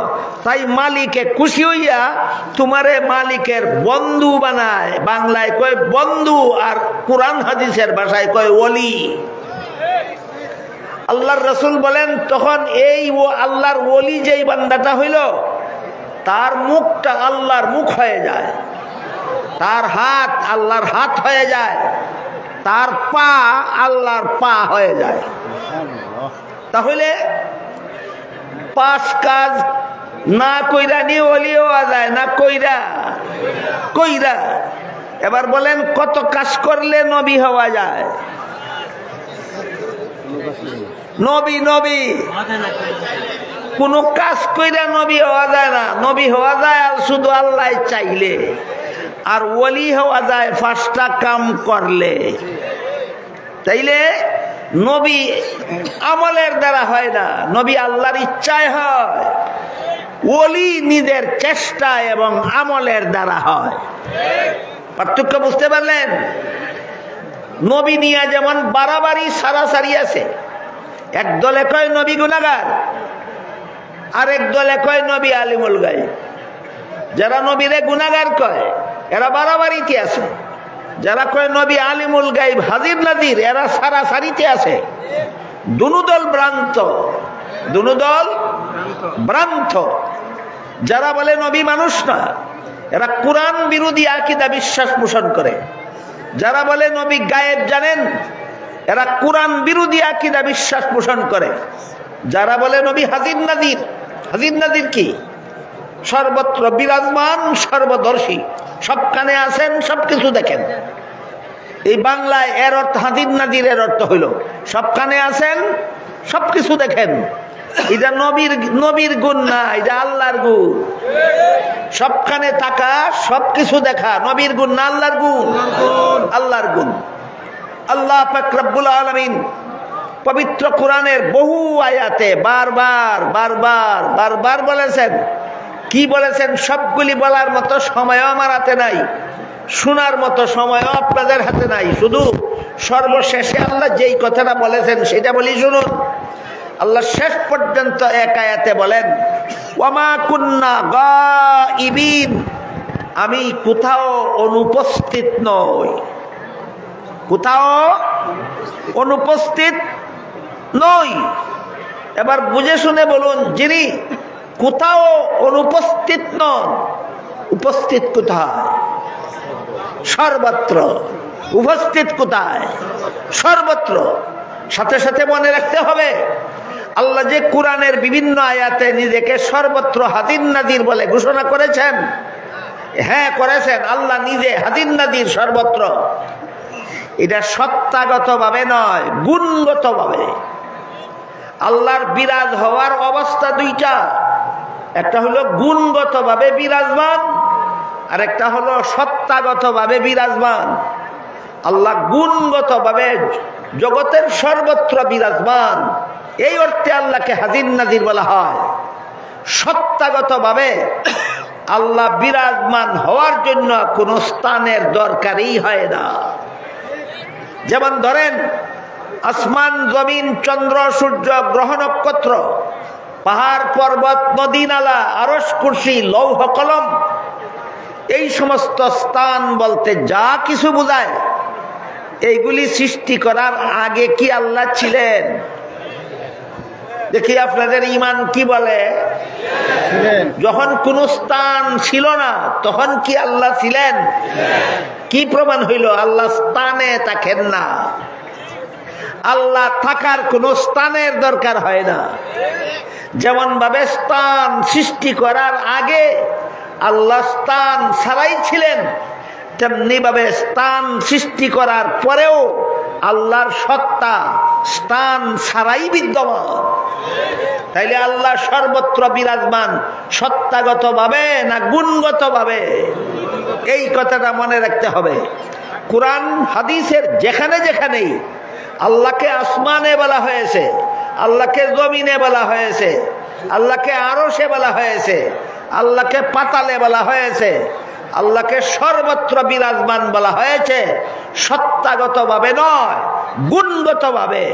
তাই মালিকে খুশি হইয়া তোমারে মালিকের বন্ধু বানায়। বাংলায় কয় বন্ধু, আর কোরআন হাদিসের ভাষায় কয় ওলি। আল্লাহর রাসূল বলেন, তখন এই ও আল্লাহর ওলি যেই বান্দাটা হইল, তার মুখটা আল্লাহর মুখ হয়ে যায়, তার হাত আল্লাহর হাত হয়ে যায়, তার পা আল্লাহর পা হয়ে যায়। তাহলে 5 কাজ না কইরা নিয়ে ওলি হওয়া যায় না, কইরা কইরা। এবার বলেন, কত কাজ করলে নবী হওয়া যায়? নবী নবী কোন কাজ কইরা নবী হওয়া যায় না। নবী হওয়া যায় আর শুধু আল্লাহ চাইলে, আর ওলি হওয়া যায় 5টা কাম করলে। তাইলে নবী আমলের দ্বারা হয় না, নবী আল্লাহর ইচ্ছায় হয়। ওলি নিজের চেষ্টা এবং আমলের দ্বারা হয়। পার্থক্য বুঝতে পারলেন? নবী নিয়ে যেমন বাড়াবাড়ি সারাসারি আছে, এক দলে কয় নবী গুনাহগার, আরেক দলে কয় নবী আলিমুল গায়ব। যারা নবীরে গুনাহগার কয় এরা বাড়াবাড়িতে আছে, যারা কয় নবী আলিমুল গায়ব হাজির নাজির এরা সারাসারিতে আছে। দুনো দল ভ্রান্ত, দুনো দল ভ্রান্ত। যারা বলে নবী মানুষ না, এরা কোরআন বিরোধী আকীদা বিশ্বাস পোষণ করে। যারা বলে নবী গায়েব জানেন, এরা কোরআন বিরোধী আকীদা বিশ্বাস পোষণ করে। যারা বলে নবী হাজির নাজির, হাজির নাজির কি? সর্বত্র বিরাজমান, সর্বদর্শী, সবখানে আছেন, সবকিছু দেখেন। এই বাংলায় এর অর্থ হাজির নাজির, এর অর্থ হইল সবখানে আছেন, সবকিছু দেখেন। এটা নবীর গুণ না, এটা আল্লাহর গুণ। সবখানে থাকা, সবকিছু দেখা নবীর গুণ না, আল্লাহর গুণ, আল্লাহর গুণ। আল্লাহ পাক রব্বুল আলামিন পবিত্র কোরআনের বহু আয়াতে বারবার বারবার বারবার বলেছেন। কি বলেছেন? সবগুলি বলার মতো সময়ও আমার হাতে নাই, শোনার মতো সময়ও আপনাদের হাতে নাই। শুধু সর্বশেষে আল্লাহ যেই কথাটা বলেছেন সেটা বলি শুনুন। আল্লাহ শেষ পর্যন্ত এক আয়াতে বলেন, ওয়ামা কুন্না গাইবিন, আমি কোথাও অনুপস্থিত নই, কোথাও অনুপস্থিত নই। এবার বুঝে শুনে বলুন, যিনি কোথাও অনুপস্থিত নন, উপস্থিত কোথায়? সর্বত্র। উপস্থিত কোথায়? সর্বত্র। সাথে সাথে মনে রাখতে হবে, আল্লাহ যে কোরআনের বিভিন্ন আয়াতে নিজেকে সর্বত্র হাজির নাজির বলে ঘোষণা করেছেন, হ্যাঁ করেছেন, আল্লাহ নিজে হাজির নাজির সর্বত্র। এটা সত্তাগত ভাবে নয়, গুণগত ভাবে। আল্লাহর বিরাজ হওয়ার অবস্থা দুইটা, একটা হলো গুণগত ভাবে বিরাজমান, আর একটা হলো সত্তাগত ভাবে বিরাজমান। আল্লাহ গুণগত ভাবে জগতের সর্বত্র বিরাজমান, এই অর্থে আল্লাহকে হাজির নাজির বলা হয়। সত্তাগত ভাবে আল্লাহ বিরাজমান হওয়ার জন্য কোনো স্থানের দরকারই হয় না। যেমন ধরেন, আসমান, জমিন, চন্দ্র, সূর্য, গ্রহ, নক্ষত্র পাহাড় পর্বত নদী নালা আরশ কুরসি লৌহ কলম এই সমস্ত স্থান বলতে যা কিছু বোঝায় এইগুলি সৃষ্টি করার আগে কি আল্লাহ ছিলেন? দেখি আপনাদের ঈমান কি বলে। যখন কোন স্থান ছিল না তখন কি আল্লাহ ছিলেন? কি প্রমাণ হইল? আল্লাহ স্থানে থাকেন না। আল্লাহ থাকার কোন স্থানের দরকার হয় না। যেমন ভাবে স্থান সৃষ্টি করার আগে আল্লাহ স্থান ছাড়াই ছিলেন, তেমনি ভাবে স্থান সৃষ্টি করার পরেও আল্লাহর সত্তা স্থান ছাড়াই বিদ্যমান। তাইলে আল্লাহ সর্বত্র বিরাজমান সত্তাগত ভাবে না গুণগত ভাবে? এই কথাটা মনে রাখতে হবে। কোরআন হাদিসের যেখানে যেখানেই আল্লাহকে আসমানে বলা হয়েছে, আল্লাহকে জমিনে বলা হয়েছে, আল্লাহকে আরশে বলা হয়েছে, আল্লাহকে পাতালে বলা হয়েছে, আল্লাহকে সর্বত্র বিরাজমান বলা হয়েছে, সত্তাগত ভাবে নয়, গুণগত ভাবে।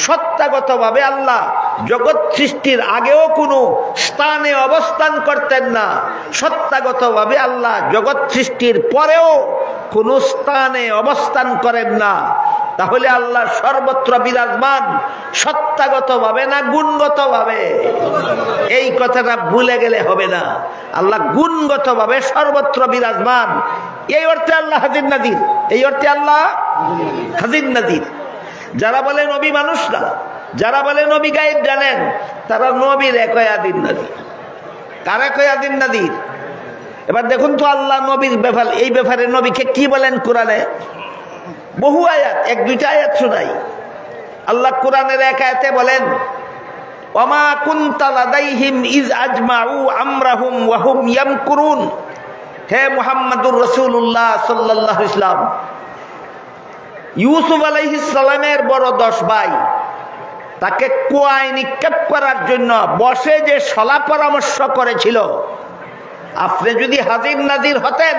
সত্তাগত ভাবে আল্লাহ জগৎ সৃষ্টির আগেও কোনো স্থানে অবস্থান করতেন না। সত্তাগত ভাবে আল্লাহ জগৎ সৃষ্টির পরেও কোনো স্থানে অবস্থান করেন না। তাহলে আল্লাহ সর্বত্র বিরাজমান সত্তাগত ভাবে না গুণগত ভাবে? এই কথাটা ভুলে গেলে হবে না। আল্লাহ গুণগত ভাবে সর্বত্র বিরাজমান। এই অর্থে আল্লাহ হাজির নাজির, এই অর্থে আল্লাহ হাজির নাজির। যারা বলে নবী মানুষ না, যারা বলে নবী গায়েব জানেন, তারা নবীর একই হাজির নাজির। কার একই হাজির নাজির? এবার দেখুন তো আল্লাহ নবীর ব্যাপার, এই ব্যাপারে নবীকে কি বলেন কোরআনে? বহু আয়াত, এক দুইটা আয়াত শোনাই। আল্লাহ কোরআনের এক আয়াতে বলেন, ওমা কুনতা লাদাইহিম ইজ আজমাউ আমরাহুম ওয়া হুম ইয়ামকুরুন। হে মুহাম্মদুর রাসূলুল্লাহ সাল্লাল্লাহু আলাইহি ওয়াসাল্লাম, ইউসুফ আলাইহিস সালামের বড় 10 ভাই তাকে কুয়ায় নিক্ষেপ করার জন্য বসে যে সলা পরামর্শ করেছিল, আপনি যদি হাজির নাজির হতেন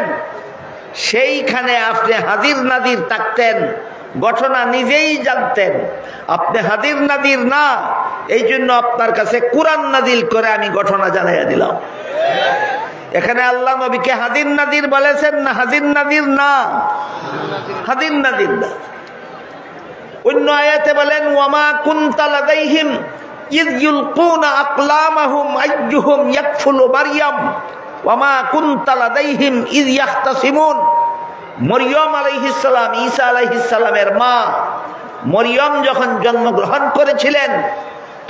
সেইখানে আপনি হাজির নাজির থাকতেন, ঘটনা নিজেই জানতেন। আপনি হাজির নাজির না, এই জন্য আপনার কাছে কুরআন নাজিল করে আমি ঘটনা জানাইয়া দিলাম। এখানে আল্লাহ নবীকে হাজির নাজির বলেছেন না হাজির নাজির না? হাজির নাজির না। অন্য আয়াতে বলেন, ওয়ামা কুনতা লাদাইহিম ইয ইউলকুনা আকলামাহুম আইয়ুহুম ইয়াকফুলু মারইয়াম ওয়ামা কুনতা লাদাইহিম ইয ইয়াখতাসিমুন। মরিয়ম আলাইহিস সালাম, ঈসা আলাইহিস সালামের মা মরিয়ম যখন জন্মগ্রহণ করেছিলেন,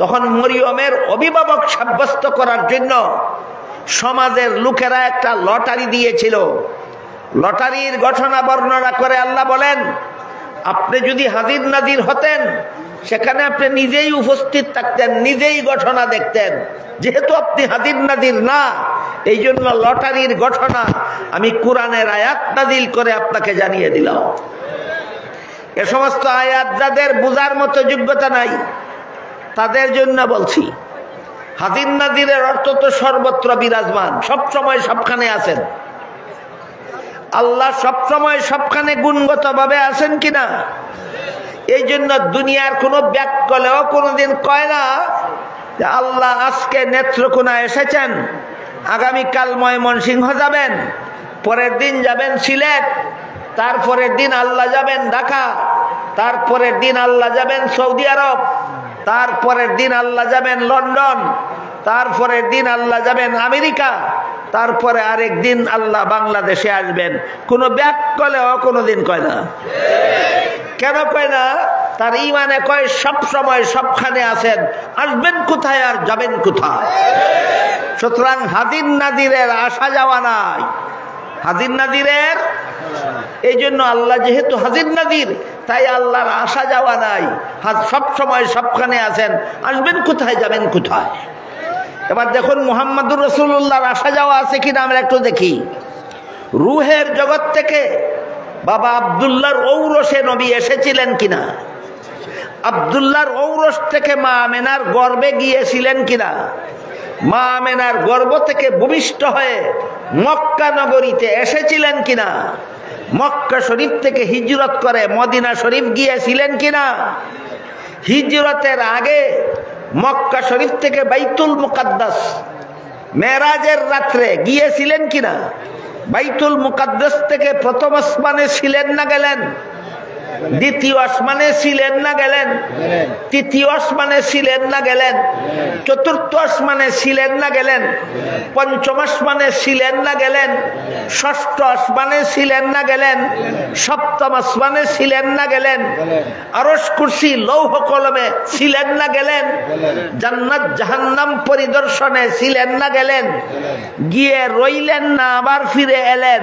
তখন মরিয়মের অভিভাবক সাব্যস্ত করার জন্য সমাজের লোকেরা একটা লটারি দিয়েছিল। লটারির ঘটনা বর্ণনা করে আল্লাহ বলেন, আপনি যদি হাজির নাজির হতেন সেখানে আপনি নিজেই উপস্থিত থাকতেন, নিজেই ঘটনা দেখতেন। যেহেতু আপনি হাজির নাজির না, এই জন্য লটারির ঘটনা আমি কোরআনের আয়াত নাজিল করে আপনাকে জানিয়ে দিলাম। এ সমস্ত আয়াত যাদের বোঝার মতো যোগ্যতা নাই তাদের জন্য বলছি। হাজির নাজিরের অর্থ তো সর্বত্র বিরাজমান, সবসময় সবখানে আছেন। আল্লাহ সবসময় সবখানে গুণগত ভাবে আছেন কিনা? এই জন্য দুনিয়ার কোনো ব্যাককলেও কোনোদিন কয় না যে আল্লাহ আজকে নেত্রকোনা এসেছেন, আগামীকাল ময়মনসিংহ যাবেন, পরের দিন যাবেন সিলেট, তারপরের দিন আল্লাহ যাবেন ঢাকা, তারপরের দিন আল্লাহ যাবেন সৌদি আরব, তারপরের দিন আল্লাহ যাবেন লন্ডন, তারপরের দিন আল্লাহ যাবেন আমেরিকা, তারপরে আরেক দিন আল্লাহ বাংলাদেশে আসবেন। কোনো ব্যাককলেও কোনোদিন কয় না। কেন কয় না? তার ইমানে কয় সব সময় সবখানে আছেন, আসবেন কোথায় আর যাবেন কোথায়। সুতরাং হাজির নাজিরের আসা যাওয়া নাই, হাজির নাজিরের। এই জন্য আল্লাহ যেহেতু হাজির নাজির, তাই আল্লাহর আসা যাওয়া নাই, সব সময় সবখানে আছেন, আসবেন কোথায় যাবেন কোথায়। এবার দেখুন মুহাম্মদুর রাসূলুল্লাহর আসা যাওয়া আছে কিনা আমরা একটু দেখি। রুহের জগৎ থেকে বাবা আব্দুল্লাহর ঔরসে নবী এসেছিলেন কিনা? আব্দুল্লাহর ঔরস থেকে মা আমেনার গর্ভে গিয়েছিলেন কিনা? মা আমেনার গর্ভ থেকে ভূমিষ্ঠ হয়ে মক্কা নগরীতে এসেছিলেন কিনা? মক্কা শরীফ থেকে হিজরত করে মদিনা শরীফ গিয়েছিলেন কিনা? হিজরতের আগে মক্কা শরীফ থেকে বাইতুল মুকাদ্দাস মেরাজের রাত্রে গিয়েছিলেন কিনা? বাইতুল মুকাদ্দাস থেকে প্রথম আসমানে ছিলেন না গেলেন? দ্বিতীয় আসমানে ছিলেন না গেলেন? তৃতীয় আসমানে ছিলেন না গেলেন? চতুর্থ আসমানে ছিলেন না গেলেন? পঞ্চম আসমানে ছিলেন না গেলেন? ষষ্ঠ আসমানে ছিলেন না গেলেন? সপ্তম আসমানে ছিলেন না গেলেন? আরশ কুরসি লৌহ কলমে ছিলেন না গেলেন? জান্নাত জাহান্নাম পরিদর্শনে ছিলেন না গেলেন? গিয়ে রইলেন না আবার ফিরে এলেন?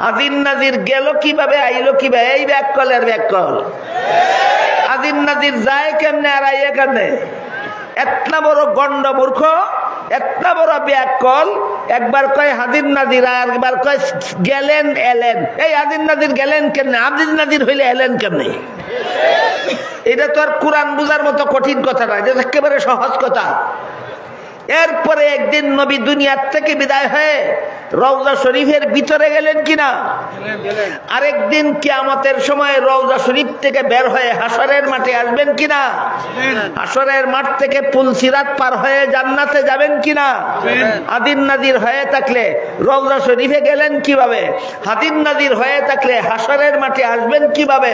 আদিন নাজির গেল কিভাবে, আইলো কিভাবে? এই ব্যাকলের ব্যাকল। আদিন নাজির যায় কেমনে আর আইয়ে কেমনে? এতনা বড় গন্ড মূর্খ, এতনা বড় ব্যাকল। একবার কয় হাদিন নাজির আর একবার কয় গেলেন এলেন। এই আদিন নাজির গেলেন কেমনে? আদিন নাজির হইলে এলেন কেমনে? এটা তো আর কোরআন বুঝার মতো কঠিন কথা নয়, এটা একেবারে সহজ কথা। এরপরে একদিন নবী দুনিয়ার থেকে বিদায় হয়ে রওজা শরীফের ভিতরে গেলেন কিনা? আরেকদিন কিয়ামতের সময় রওজা শরীফ থেকে বের হয়ে হাসরের মাঠে আসবেন কিনা? হাসরের মাঠ থেকে পুলসিরাত পার হয়ে জান্নাতে যাবেন কিনা? হাদিন নাজির হয়ে থাকলে রওজা শরীফে গেলেন কিভাবে? হাদিন নাজির হয়ে থাকলে হাসরের মাঠে আসবেন কিভাবে?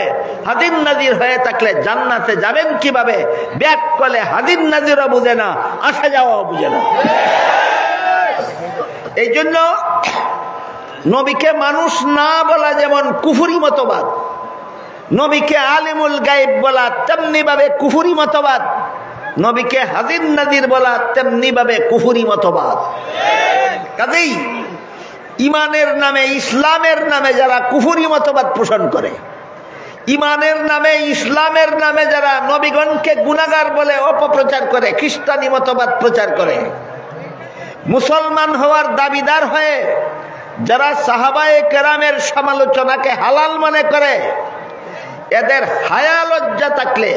হাদিন নাজির হয়ে থাকলে জান্নাতে যাবেন কিভাবে? ব্যাক করলে হাদিন নাজিরও বুঝে না, আসা যাওয়াও বুঝে না। এই জন্য নবীকে মানুষ না বলা যেমন কুফরি মতবাদ, নবীকে আলিমুল গায়েব বলা তেমনি ভাবে কুফরি মতবাদ, নবীকে হাদিন নাজির বলা তেমনি ভাবে কুফরি মতবাদ। কাজেই ইমানের নামে, ইসলামের নামে যারা কুফরি মতবাদ পোষণ করে, ইমানের নামে, ইসলামের নামে যারা নবীগণকে গুনাহগার বলে অপপ্রচার করে, খ্রিস্টানি মতবাদ প্রচার করে, মুসলমান হওয়ার দাবিদার হয়ে যারা সাহাবায়ে কেরামের সমালোচনাকে হালাল মনে করে, এদের হায়া লজ্জা থাকলে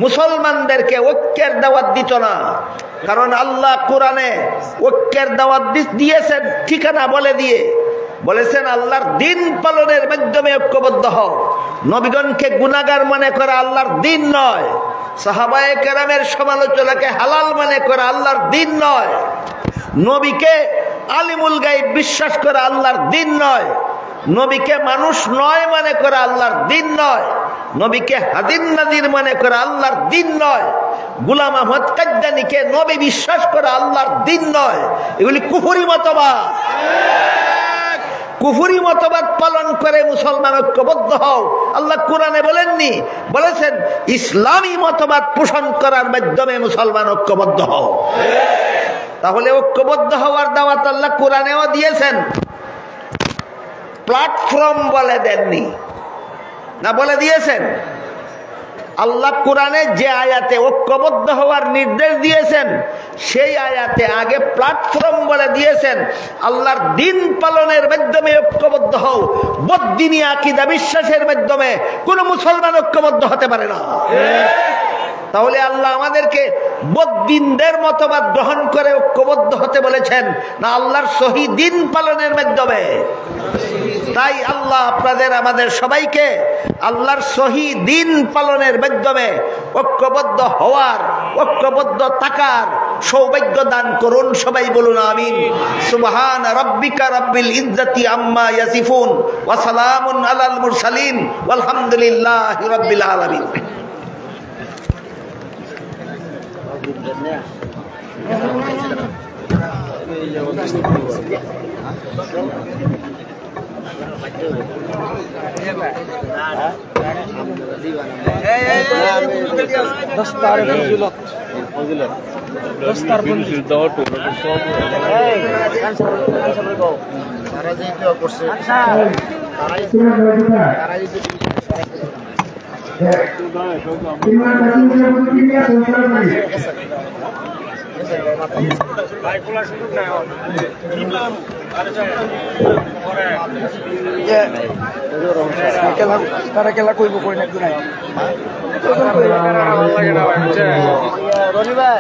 মুসলমানদেরকে ঐক্যের দাওয়াত দিত না। কারণ আল্লাহ কোরআনে ঐক্যের দাওয়াত দিয়েছেন ঠিকানা বলে দিয়ে, বলেছেন আল্লাহর দিন পালনের মাধ্যমে ঐক্যবদ্ধ হও। নবীগণকে গুনাহগার মনে করা আল্লাহর দিন নয়, সাহাবায়ে কেরামের সমালোচনাকে হালাল মনে করা আল্লাহর দিন নয়, নবীকে আলিমুল গায়েব বিশ্বাস করা আল্লাহর দিন নয়, নবীকে মানুষ নয় মনে করা আল্লাহর দিন নয়, নবীকে হাদিন নাজির মনে করা আল্লাহর দিন নয়, গোলাম আহমদ কাদ্দানীকে নবী বিশ্বাস করা আল্লাহর দিন নয়। এগুলি কুফরি মতবাদ। কুফরি মতবাদ পালন করে মুসলমান ঐক্যবদ্ধ হও। আল্লাহ কোরআনে বলেননি, বলেছেন ইসলামী মতবাদ পোষণ করার মাধ্যমে মুসলমান ঐক্যবদ্ধ হও। তাহলে ঐক্যবদ্ধ হওয়ার দাওয়াত আল্লাহ কোরআনেও দিয়েছেন, প্ল্যাটফর্ম বলে দেননি না? বলে দিয়েছেন। আল্লাহ কোরআনে যে আয়াতে ঐক্যবদ্ধ হওয়ার নির্দেশ দিয়েছেন, সেই আয়াতে আগে প্ল্যাটফর্ম বলে দিয়েছেন। আল্লাহর দিন পালনের মাধ্যমে ঐক্যবদ্ধ হও। বদ্দিনী আকীদা বিশ্বাসের মাধ্যমে কোন মুসলমান ঐক্যবদ্ধ হতে পারে না। তাহলে আল্লাহ আমাদেরকে বদ্দিনদের মতবাদ গ্রহণ করে ঐক্যবদ্ধ হতে বলেছেন না আল্লাহর সহি দিন পালনের মাধ্যমে? তাই আল্লাহ আপনাদের আমাদের সবাইকে আল্লাহর সহি দিন পালনের মাধ্যমে ঐক্যবদ্ধ হওয়ার, ঐক্যবদ্ধ থাকার সৌভাগ্য দান করুন। সবাই বলুন আমিন। সুবহান রাব্বিকা রাব্বিল ইজ্জাতি আম্মা ইয়াসিফুন ওয়া সালামুন আলাল মুরসালিন ওয়ালহামদুলিল্লাহি রাব্বিল আলামিন। তারা খেলা করবো কই না নাই রনি ভাই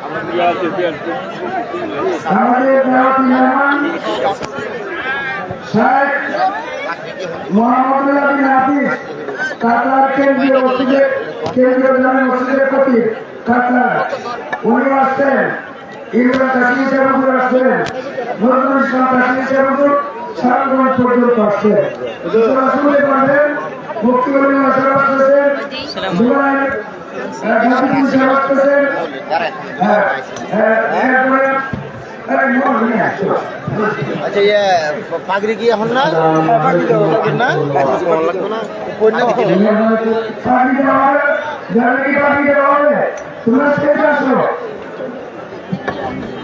আমাদের মোহাম্মদুল্লাহ বিন হাফিজ কাতার কেন্দ্রীয় মসজিদের খতিব কাতার উনি আসছেন। ইমরান কাশি সাহেব আসছেন। নজরুল ইসলাম কাশি সাহেব সারাগঞ্জ পর্যন্ত আসছেন। শুনতে পারবেন মুক্তি উল্লাহ সাহেব আসতেছেন। দুবাই গাজীপুর সাহেব আসতেছেন। আচ্ছা ইয়ে পাগড়ি কি এখন না না লাগবে না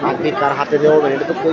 পাগড়ি কার হাতে দেওয়া হবে এটা তো